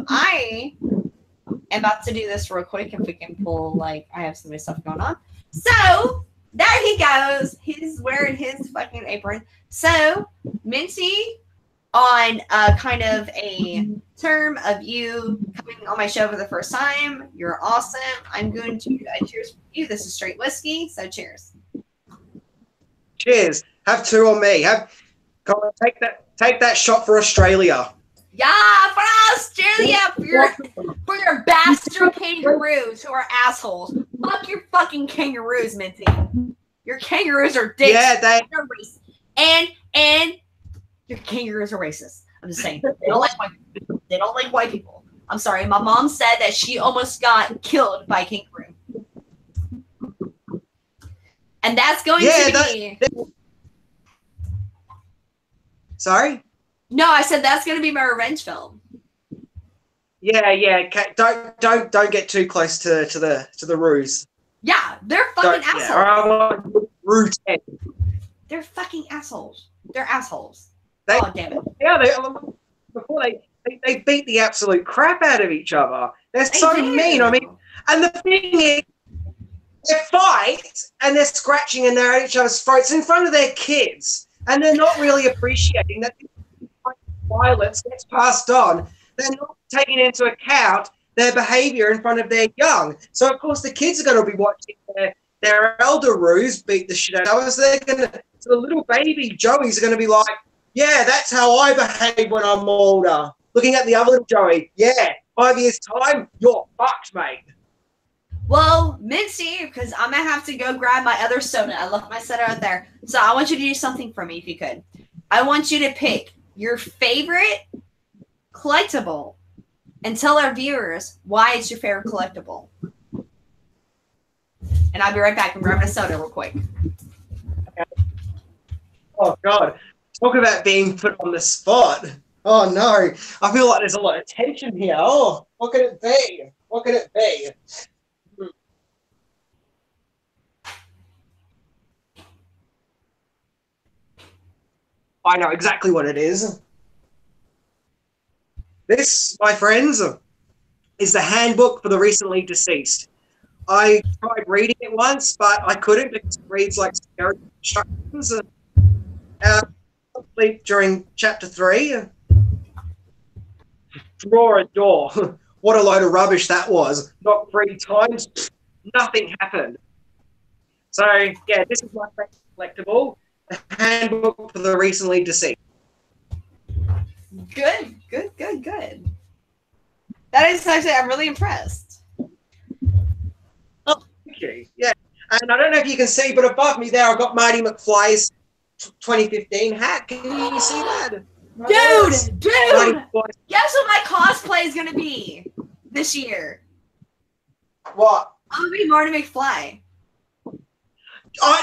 I am about to do this real quick if we can pull, like, I have so many stuff going on. So there he goes. He's wearing his fucking apron. So Minty, on kind of a term of you coming on my show for the first time, you're awesome. I'm going to cheers for you. This is straight whiskey, so cheers. Cheers. Have two on me. Come on, take that shot for Australia. Yeah, for Australia, for your bastard kangaroos who are assholes. Fuck your fucking kangaroos, Minty. Your kangaroos are dicks. Yeah, they're racist. And your kangaroos are racist. I'm just saying. They don't like white people. I'm sorry. My mom said that she almost got killed by a kangaroo. And that's going to be... Sorry? No, I said that's going to be my revenge film. Yeah. Don't get too close to the ruse. Yeah, they're fucking assholes. Yeah, they're fucking assholes. They're assholes. Oh damn it. Yeah, before they beat the absolute crap out of each other. They're so mean. I mean, and the thing is, they fight and they're scratching and they're at each other's throats in front of their kids, and they're not really appreciating that violence gets passed on. They're not taking into account their behaviour in front of their young. So of course the kids are going to be watching their elder roos beat the shit out of us. So the little baby Joeys are going to be like, yeah, that's how I behave when I'm older. Looking at the other little Joey, yeah, 5 years time, you're fucked, mate. Well, Minty, because I'm going to have to go grab my other soda. I left my soda out there. So I want you to do something for me if you could. I want you to pick your favorite collectible and tell our viewers why it's your favorite collectible. And I'll be right back. I'm grabbing a soda real quick. Oh, God. Talk about being put on the spot. Oh, no. I feel like there's a lot of tension here. Oh, what could it be? What could it be? I know exactly what it is. This, my friends, is the handbook for the recently deceased. I tried reading it once, but I couldn't because it reads like scary instructions. During chapter 3, draw a door. What a load of rubbish that was. Not 3 times, nothing happened. So, yeah, this is my favorite collectible. The handbook for the recently deceased. Good. That is actually, I'm really impressed. Oh, thank you. Yeah, and I don't know if you can see, but above me there, I've got Marty McFly's 2015 hat. Can you see that? Dude! Guess what my cosplay is going to be this year? What? I'm going to be Marty McFly.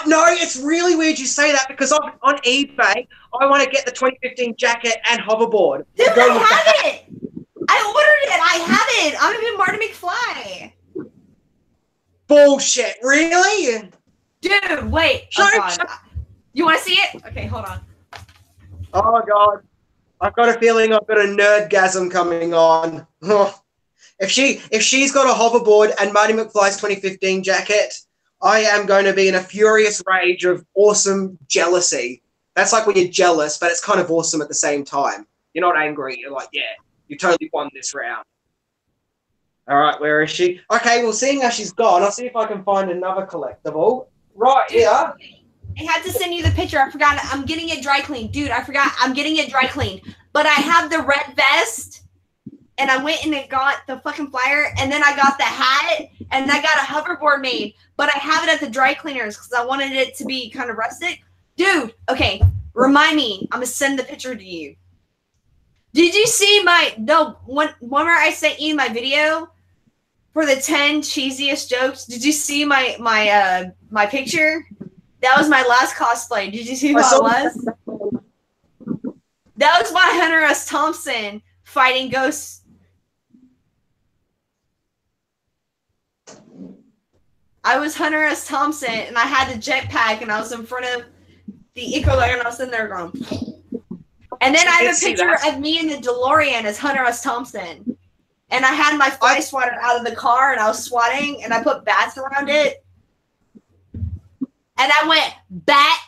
No, it's really weird you say that because on eBay, I want to get the 2015 jacket and hoverboard. Dude, I have it! I ordered it! I have it! I'm going to be Marty McFly. Bullshit, really? Dude, wait. You want to see it? Okay, hold on. Oh, God. I've got a feeling I've got a nerdgasm coming on. If she's got a hoverboard and Marty McFly's 2015 jacket, I am going to be in a furious rage of awesome jealousy. That's like when you're jealous, but it's kind of awesome at the same time. You're not angry. You're like, yeah, you totally won this round. All right, where is she? Okay, well, seeing how she's gone, I'll see if I can find another collectible. Right here. I had to send you the picture. I forgot. I'm getting it dry cleaned. Dude, I forgot. I'm getting it dry cleaned. But I have the red vest, and I went and got the fucking flyer, and then I got the hat, and I got a hoverboard made. But I have it at the dry cleaners because I wanted it to be kind of rustic. Dude, okay, remind me. I'm going to send the picture to you. Did you see one where I sent you my video for the 10 cheesiest jokes? Did you see my picture? That was my last cosplay. Did you see who I was? That was my Hunter S. Thompson fighting ghosts. I was Hunter S. Thompson, and I had the jetpack, and I was in front of the Ecolog, and I was in there going. And then I have a picture of me in the DeLorean as Hunter S. Thompson. And I had my fly swatter out of the car, and I was swatting, and I put bats around it. And I went bat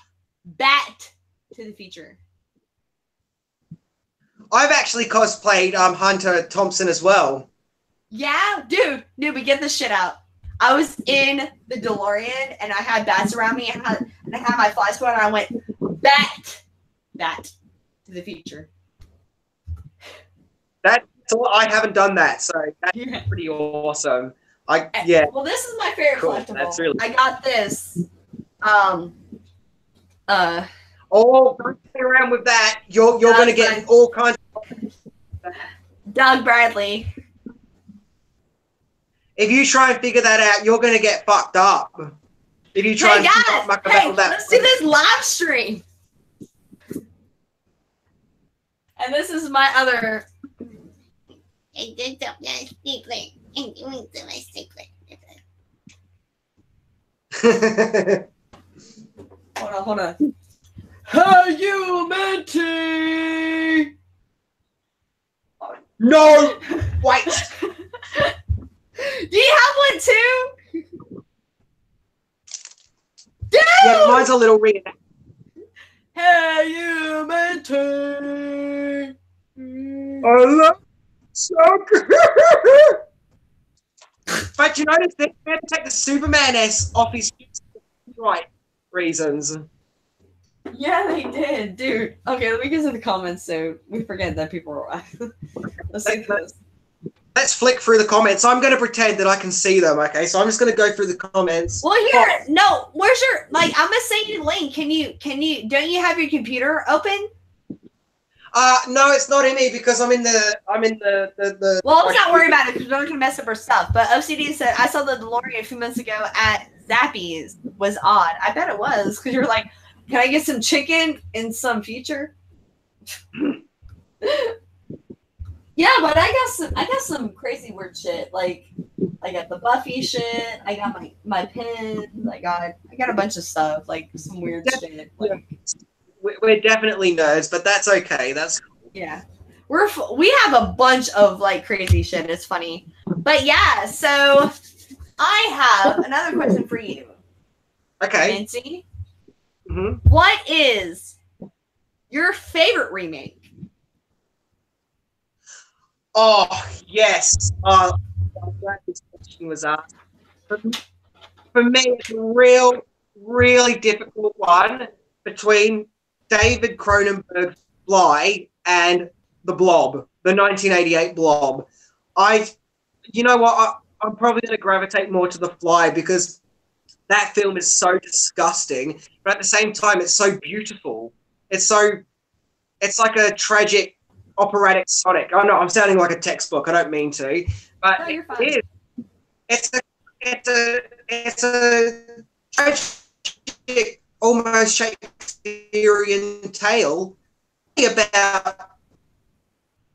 to the feature. I've actually cosplayed Hunter Thompson as well. Yeah, dude, we get this shit out. I was in the DeLorean, and I had bats around me, and I had my fly swatter, and I went bat to the feature. I haven't done that, so that's pretty awesome. Yeah. Well, this is my favorite collectible. That's really I got this. Oh, don't play around with that. You're going to get all kinds of... Doug Bradley. If you try and figure that out, you're going to get fucked up. If you try about that. Let's do this live stream. And this is my other... I did something secret. I'm doing something secret. Hold on. Hey, you, Minty! No! Wait! Do you have one too? Dude! Yeah, mine's a little weird. Hey, you, Minty! I love so good. But you notice they had to take the Superman S off his right reasons. Yeah, they did, dude. Okay, let me get to the comments so we forget that people are. Let's see this. Let's flick through the comments. I'm going to pretend that I can see them. Okay, so I'm just going to go through the comments. Well, here, no. Where's your I'm gonna send you the link. Can you? Don't you have your computer open? No, it's not in me because I'm in the. Well, let's not worry about it because we're not gonna mess up our stuff. But OCD said I saw the DeLorean a few months ago at Zappy's. Was odd. I bet it was because you're like, can I get some chicken in some future? Yeah, but I got some crazy weird shit. Like I got the Buffy shit. I got my pins. I got a bunch of stuff. Like some weird shit. Like, we're definitely nerds, but that's okay. That's cool. Yeah. We have a bunch of like crazy shit. It's funny. But yeah, so I have another question for you. Okay. Minty. Mm-hmm. What is your favorite remake? Oh, yes. I'm glad this question was asked. For me, it's a really difficult one between David Cronenberg's Fly and The Blob, the 1988 Blob. You know what? I'm probably going to gravitate more to The Fly because that film is so disgusting, but at the same time, it's so beautiful. It's like a tragic operatic Sonic. I know I'm sounding like a textbook. I don't mean to, but you're fine. It's a tragic, almost Shakespearean tale about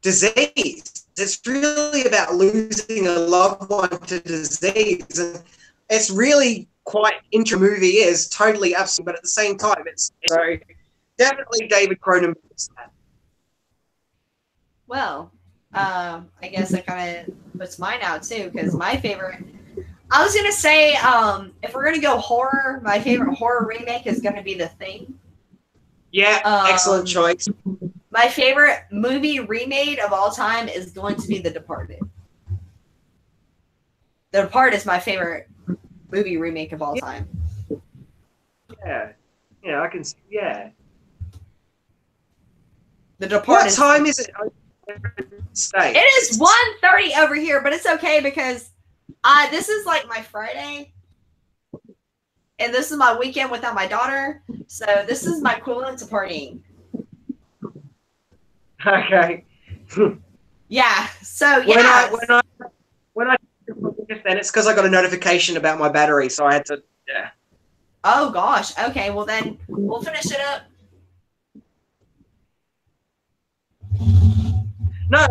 disease. It's really about losing a loved one to disease, and it's really quite interesting. Movie is totally absent, but at the same time, it's so definitely David Cronenberg's that. Well, I guess that kind of puts mine out too, because my favorite. I was gonna say, if we're gonna go horror, my favorite horror remake is gonna be The Thing. Yeah, excellent choice. My favorite movie remade of all time is going to be The Departed. The Departed is my favorite movie remake of all time. Yeah. Yeah, I can see. Yeah. The Departed. What time is it? States. It is 1:30 over here, but it's okay because this is like my Friday, and this is my weekend without my daughter. So this is my equivalent to partying. Okay. Yeah. So yeah. When I then it's because I got a notification about my battery, so I had to. Yeah. Oh gosh. Okay. Well then we'll finish it up. No.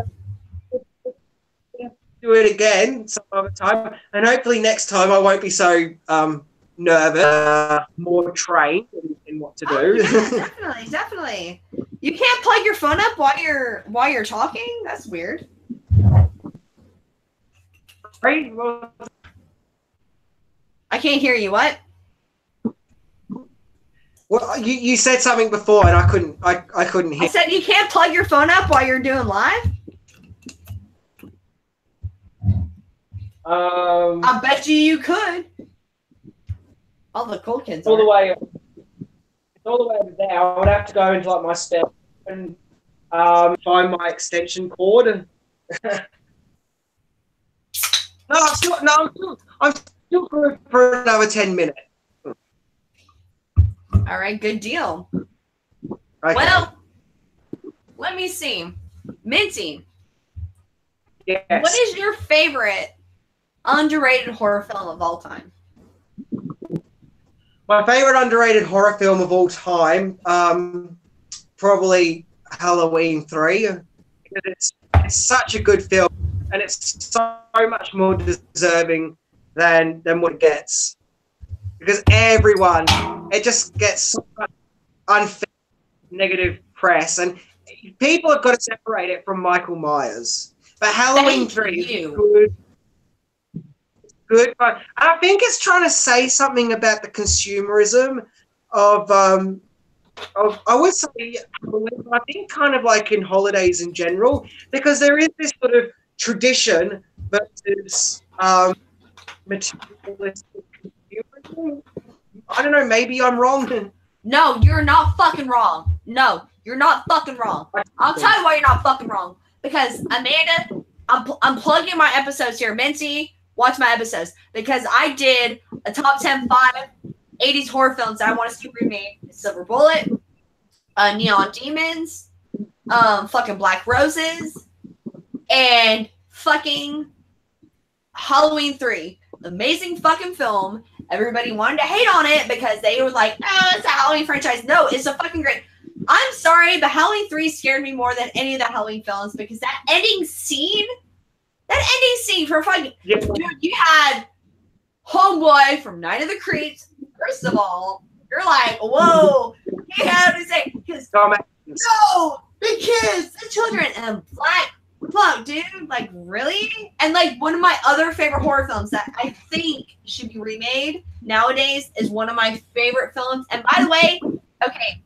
Do it again some other time, and hopefully next time I won't be so nervous, more trained in what to do. Oh, yeah, definitely. You can't plug your phone up while you're talking. That's weird. I can't hear you. What? Well, you said something before, and I couldn't hear. I said you can't plug your phone up while you're doing live. I bet you could. All the cool kids. All the way over there. I would have to go into like my spell and find my extension cord. I'm still good for another 10 minutes. All right, good deal. Okay. Well, let me see. Minty. Yes. What is your favorite underrated horror film of all time? My favorite underrated horror film of all time, probably Halloween 3. It's such a good film, and it's so much more deserving than what it gets. Because it just gets so much unfair, negative press, and people have got to separate it from Michael Myers. But Halloween 3 is good, but I think it's trying to say something about the consumerism of I would say, I think kind of like in holidays in general, because there is this sort of tradition versus materialistic consumerism. I don't know, maybe I'm wrong. No, you're not fucking wrong. No, you're not fucking wrong. I'll tell you why you're not fucking wrong. Because Amanda, I'm plugging my episodes here. Minty, watch my episodes. Because I did a top 10 80s horror films that I want to see remade. Silver Bullet, Neon Demons, fucking Black Roses, and fucking Halloween 3. Amazing fucking film. Everybody wanted to hate on it because they were like, oh, it's a Halloween franchise. No, it's a fucking great. I'm sorry, but Halloween 3 scared me more than any of the Halloween films because that ending scene for fucking, dude, you had Homeboy from Night of the Creeps. First of all, you're like, whoa, he had to say, no, the kids, the children, and Fuck, dude, like, really? And, like, one of my other favorite horror films that I think should be remade nowadays is one of my favorite films. And by the way, okay,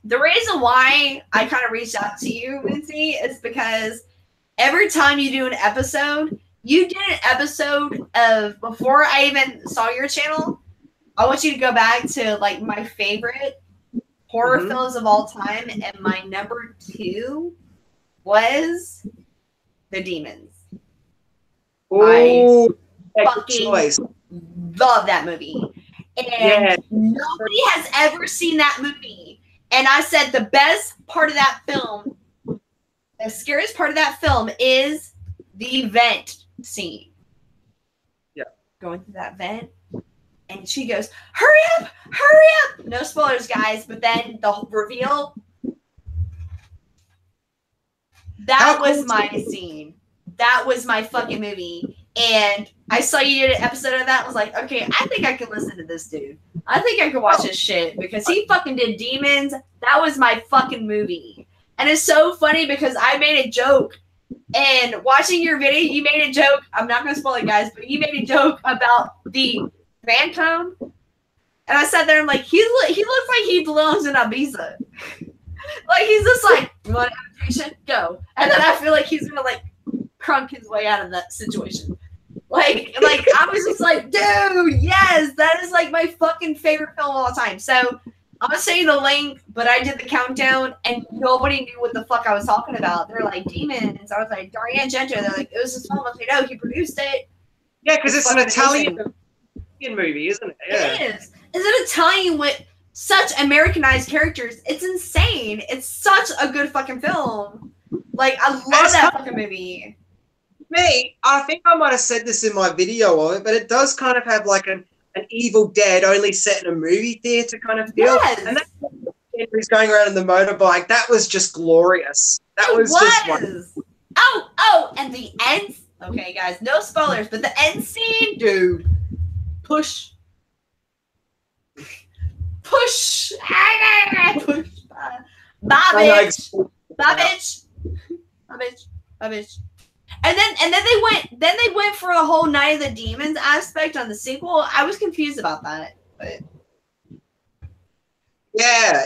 the reason why I kind of reached out to you, Minty, is because every time you do an episode, you did an episode of, before I even saw your channel, I want you to go back to, like, my favorite horror films of all time, and my number 2 was The Demons. Ooh, I fucking love that movie. And nobody has ever seen that movie. And I said the best part of that film, the scariest part of that film is the vent scene. Yeah. Going through that vent. And she goes, hurry up, hurry up. No spoilers, guys. But then the reveal. That was my scene. That was my fucking movie. And I saw you did an episode of that and was like, okay, I think I can listen to this dude. I think I can watch his shit because he fucking did Demons. That was my fucking movie. And it's so funny because I made a joke. And watching your video, you made a joke. I'm not going to spoil it, guys, but you made a joke about the Phantom. And I sat there and like, he looks like he belongs in Ibiza. Like, he's just like, you want an invitation? Go. And then I feel like he's going to, like, crunk his way out of that situation. Like I was just like, dude, yes, that is, like, my fucking favorite film of all time. So, I'm saying the link, but I did the countdown, and nobody knew what the fuck I was talking about. They're like, demons. I was like, Dario Argento. They're like, it was his film. I was like, no, he produced it. Yeah, because it's an Italian movie, isn't it? Yeah. It is. It's an Italian with such Americanized characters. It's insane. It's such a good fucking film. Like, I love that fucking movie. Me, I think I might have said this in my video of it, but it does kind of have like an Evil Dead only set in a movie theater kind of feel. Yes. And that's Henry's going around in the motorbike. That was just glorious. That was just wonderful. Oh, and the end. Okay, guys, no spoilers, but the end scene, dude. Push. Push. Push. Bye, bitch. Bye, bitch. Bye, bitch. Bye, bitch. And then they went for the whole Night of the Demons aspect on the sequel. I was confused about that. But yeah.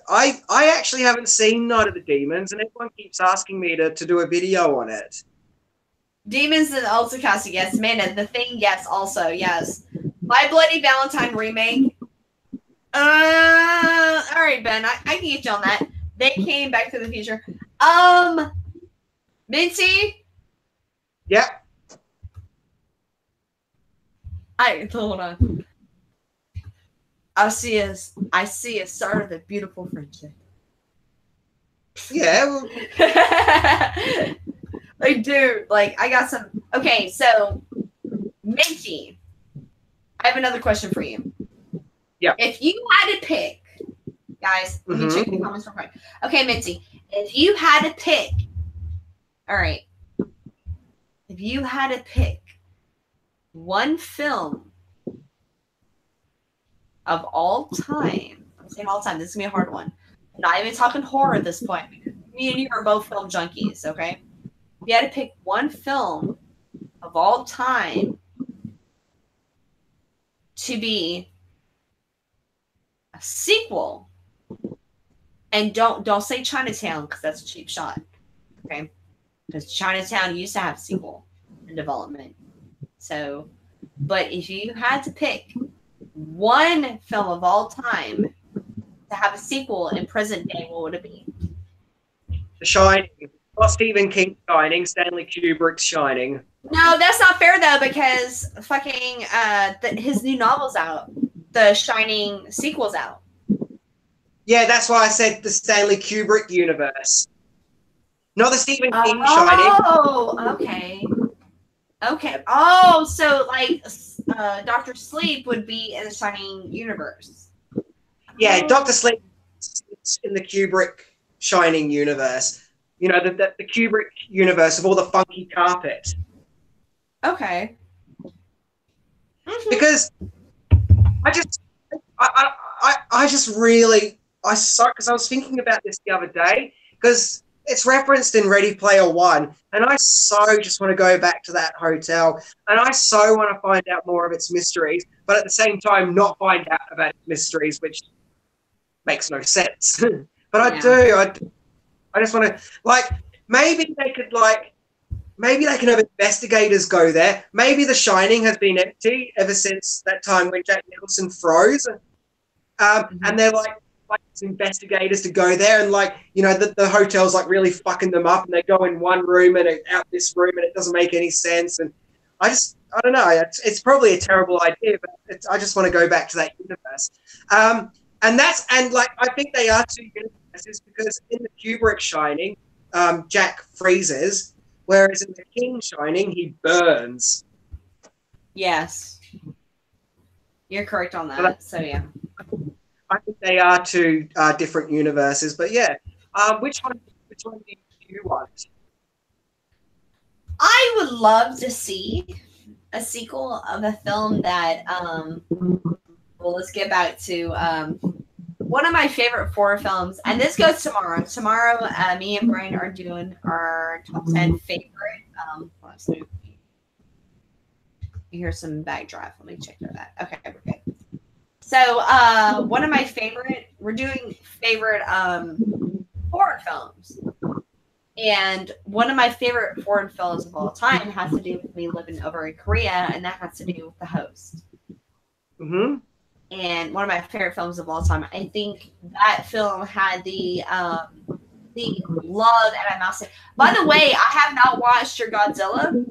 I actually haven't seen Night of the Demons, and everyone keeps asking me to do a video on it. Demons and Ulticast, yes. Man, The Thing, yes. Also, yes. My Bloody Valentine remake. All right, Ben, I can get you on that. They came Back to the Future. Minty. Yeah. Hold on. I see a start of a beautiful friendship. Yeah. Well. Like, dude, like, I got some. Okay, so Minty, I have another question for you. Yeah. If you had to pick, guys, let me check the comments real quick. Okay, Minty, if you had to pick, all right, if you had to pick one film of all time, I'm saying all time, this is gonna be a hard one. I'm not even talking horror at this point. Me and you are both film junkies, okay? If you had to pick one film of all time to be a sequel, and don't say Chinatown because that's a cheap shot, okay? Because Chinatown used to have a sequel in development. So, but if you had to pick one film of all time to have a sequel in present day, what would it be? The Shining. Not Stephen King's Shining, Stanley Kubrick's Shining. No, that's not fair though, because fucking his new novel's out. The Shining sequel's out. Yeah, that's why I said the Stanley Kubrick universe. Not the Stephen King Shining. Oh, okay. Okay. Oh, so like Dr. Sleep would be in the Shining universe. Yeah, Dr. Sleep is in the Kubrick Shining universe. You know, the Kubrick universe of all the funky carpet. Okay. Because I just really suck, because I was thinking about this the other day, because it's referenced in Ready Player One, and I so just want to go back to that hotel, and I so want to find out more of its mysteries, but at the same time not find out about its mysteries, which makes no sense. But I do. I just want to, like, maybe they could have investigators go there. Maybe The Shining has been empty ever since that time when Jack Nicholson froze. And they're like investigators to go there, and like, you know, the hotel's like really fucking them up, and they go in one room and out this room, and it doesn't make any sense. And I don't know. It's probably a terrible idea, but I just want to go back to that universe. And I think they are two universes, because in the Kubrick Shining, Jack freezes, whereas in the King Shining, he burns. Yes. You're correct on that. So yeah. I think they are two different universes, but yeah. Which one do you want? I would love to see a sequel of a film that well, let's get back to one of my favorite horror films, and this goes tomorrow. Tomorrow, me and Brian are doing our top 10 favorite. You hear some backdraft. Let me check that. Okay, we're good. So, one of my we're doing favorite horror films. And one of my favorite foreign films of all time has to do with me living over in Korea, and that has to do with The Host. Mm-hmm. and one of my favorite films of all time. I think that film had the love and animosity. By the way, I have not watched your Godzilla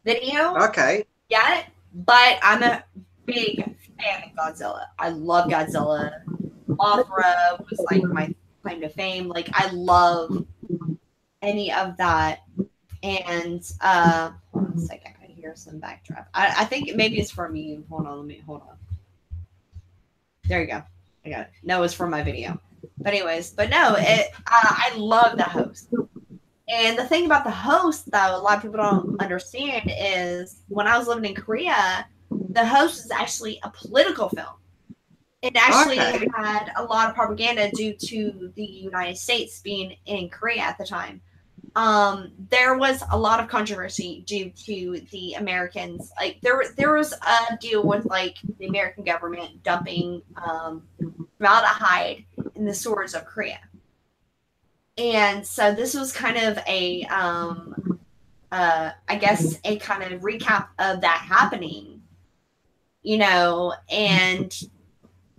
video Okay. yet, but I'm a big fan of Godzilla. I love Godzilla. Mothra was like my claim to fame. Like I love any of that. And hold on a second, I hear some backdraft. I think maybe it's from you. Hold on. There you go. I got it. No, it's from my video. But anyways, but no, I love the host. And the thing about the host, though, a lot of people don't understand is when I was living in Korea, the host was actually a political film. It actually had a lot of propaganda due to the United States being in Korea at the time. There was a lot of controversy due to the Americans. Like there was a deal with like the American government dumping formaldehyde in the sewers of Korea. And so this was kind of a, I guess, a kind of recap of that happening, you know, and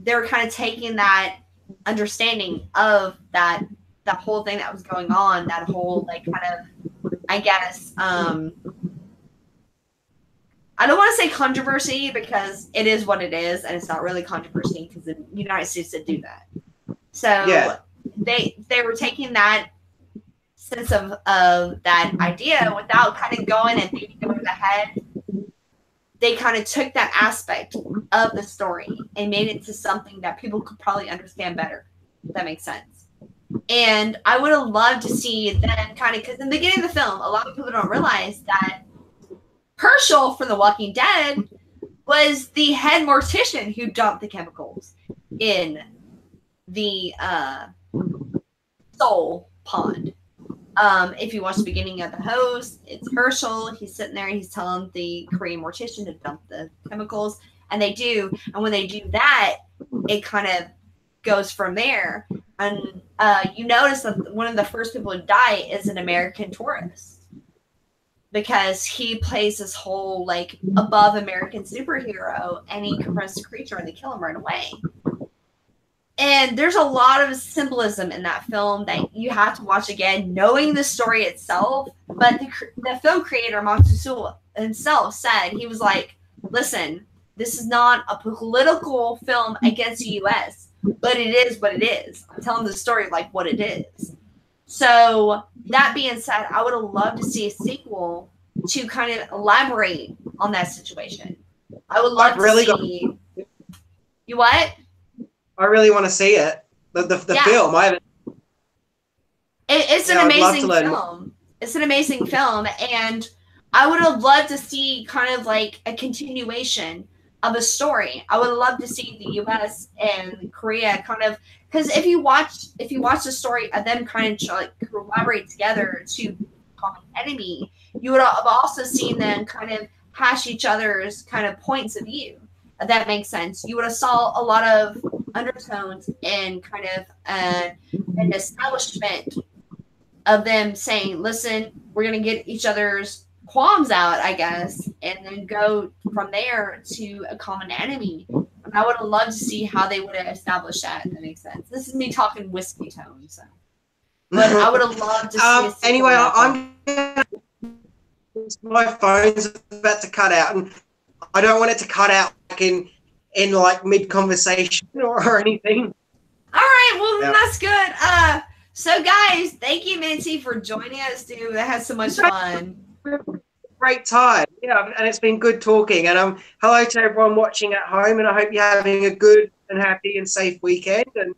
they're kind of taking that understanding of that whole thing that was going on, that whole, like, kind of, I guess, I don't want to say controversy because it is what it is, and it's not really controversy because the United States did do that. So yeah. They were taking that sense of that idea without kind of going and thinking over the head. They kind of took that aspect of the story and made it into something that people could probably understand better, if that makes sense. And I would have loved to see them kind of, because in the beginning of the film, a lot of people don't realize that Herschel from The Walking Dead was the head mortician who dumped the chemicals in the Soul Pond. If you watch the beginning of the host, it's Herschel. He's sitting there and he's telling the Korean mortician to dump the chemicals, and they do. And when they do that, it kind of goes from there. And you notice that one of the first people to die is an American tourist because he plays this whole like above American superhero, and he confronts the creature and they kill him right away. And there's a lot of symbolism in that film that you have to watch again, knowing the story itself. But the film creator, Matsusuo himself, said, he was like, listen, this is not a political film against the U.S., but it is what it is. I'm telling the story like what it is. So that being said, I would have loved to see a sequel to kind of elaborate on that situation. I would love to see... You what? I really want to see it. The film. I haven't. It's an amazing film. It's an amazing film, and I would have loved to see kind of like a continuation of a story. I would have loved to see the U.S. and Korea kind of, because if you watch the story of them kind of like collaborate together to common enemy, you would have also seen them kind of hash each other's kind of points of view. If that makes sense. You would have saw a lot of undertones and kind of an establishment of them saying, listen, we're going to get each other's qualms out, I guess, and then go from there to a common enemy. And I would have loved to see how they would have established that, if that makes sense. This is me talking whiskey tone, so. But I would have loved to see anyway, my phone's about to cut out, and I don't want it to cut out in like mid-conversation or anything. All right, well, then that's good. So guys, thank you, Minty, for joining us, dude. That had so much fun. Great time. Yeah, and it's been good talking. And hello to everyone watching at home, and I hope you're having a good and happy and safe weekend, and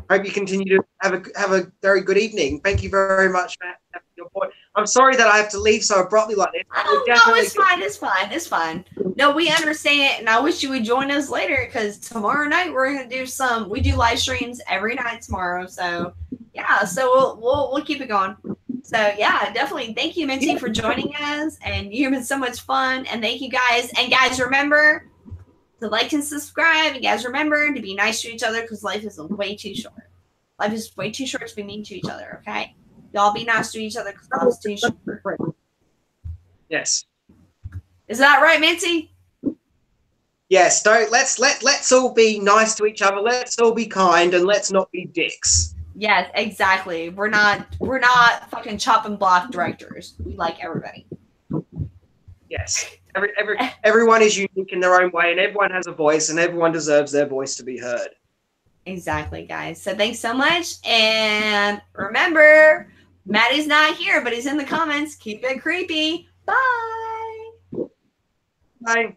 hope you continue to have a very good evening. Thank you very much for having your point. I'm sorry that I have to leave so abruptly like this. Oh, no, it's fine. It's fine. It's fine. No, we understand, and I wish you would join us later because tomorrow night we're gonna do we do live streams every night tomorrow. So yeah, so we'll keep it going. So yeah, definitely. Thank you, Minty, for joining us, and you've been so much fun. And thank you guys. And guys, remember to like and subscribe. And guys, remember to be nice to each other because life is way too short. Life is way too short to be mean to each other. Okay. Y'all be nice to each other because life's too short. Yes. Is that right, Minty? Yes, don't let's all be nice to each other. Let's all be kind, and let's not be dicks. Yes, exactly. We're not fucking chop and block directors. We like everybody. Yes, everyone is unique in their own way, and everyone has a voice, and everyone deserves their voice to be heard. Exactly, guys. So thanks so much, and remember, Maddie's not here, but he's in the comments. Keep it creepy. Bye. Bye.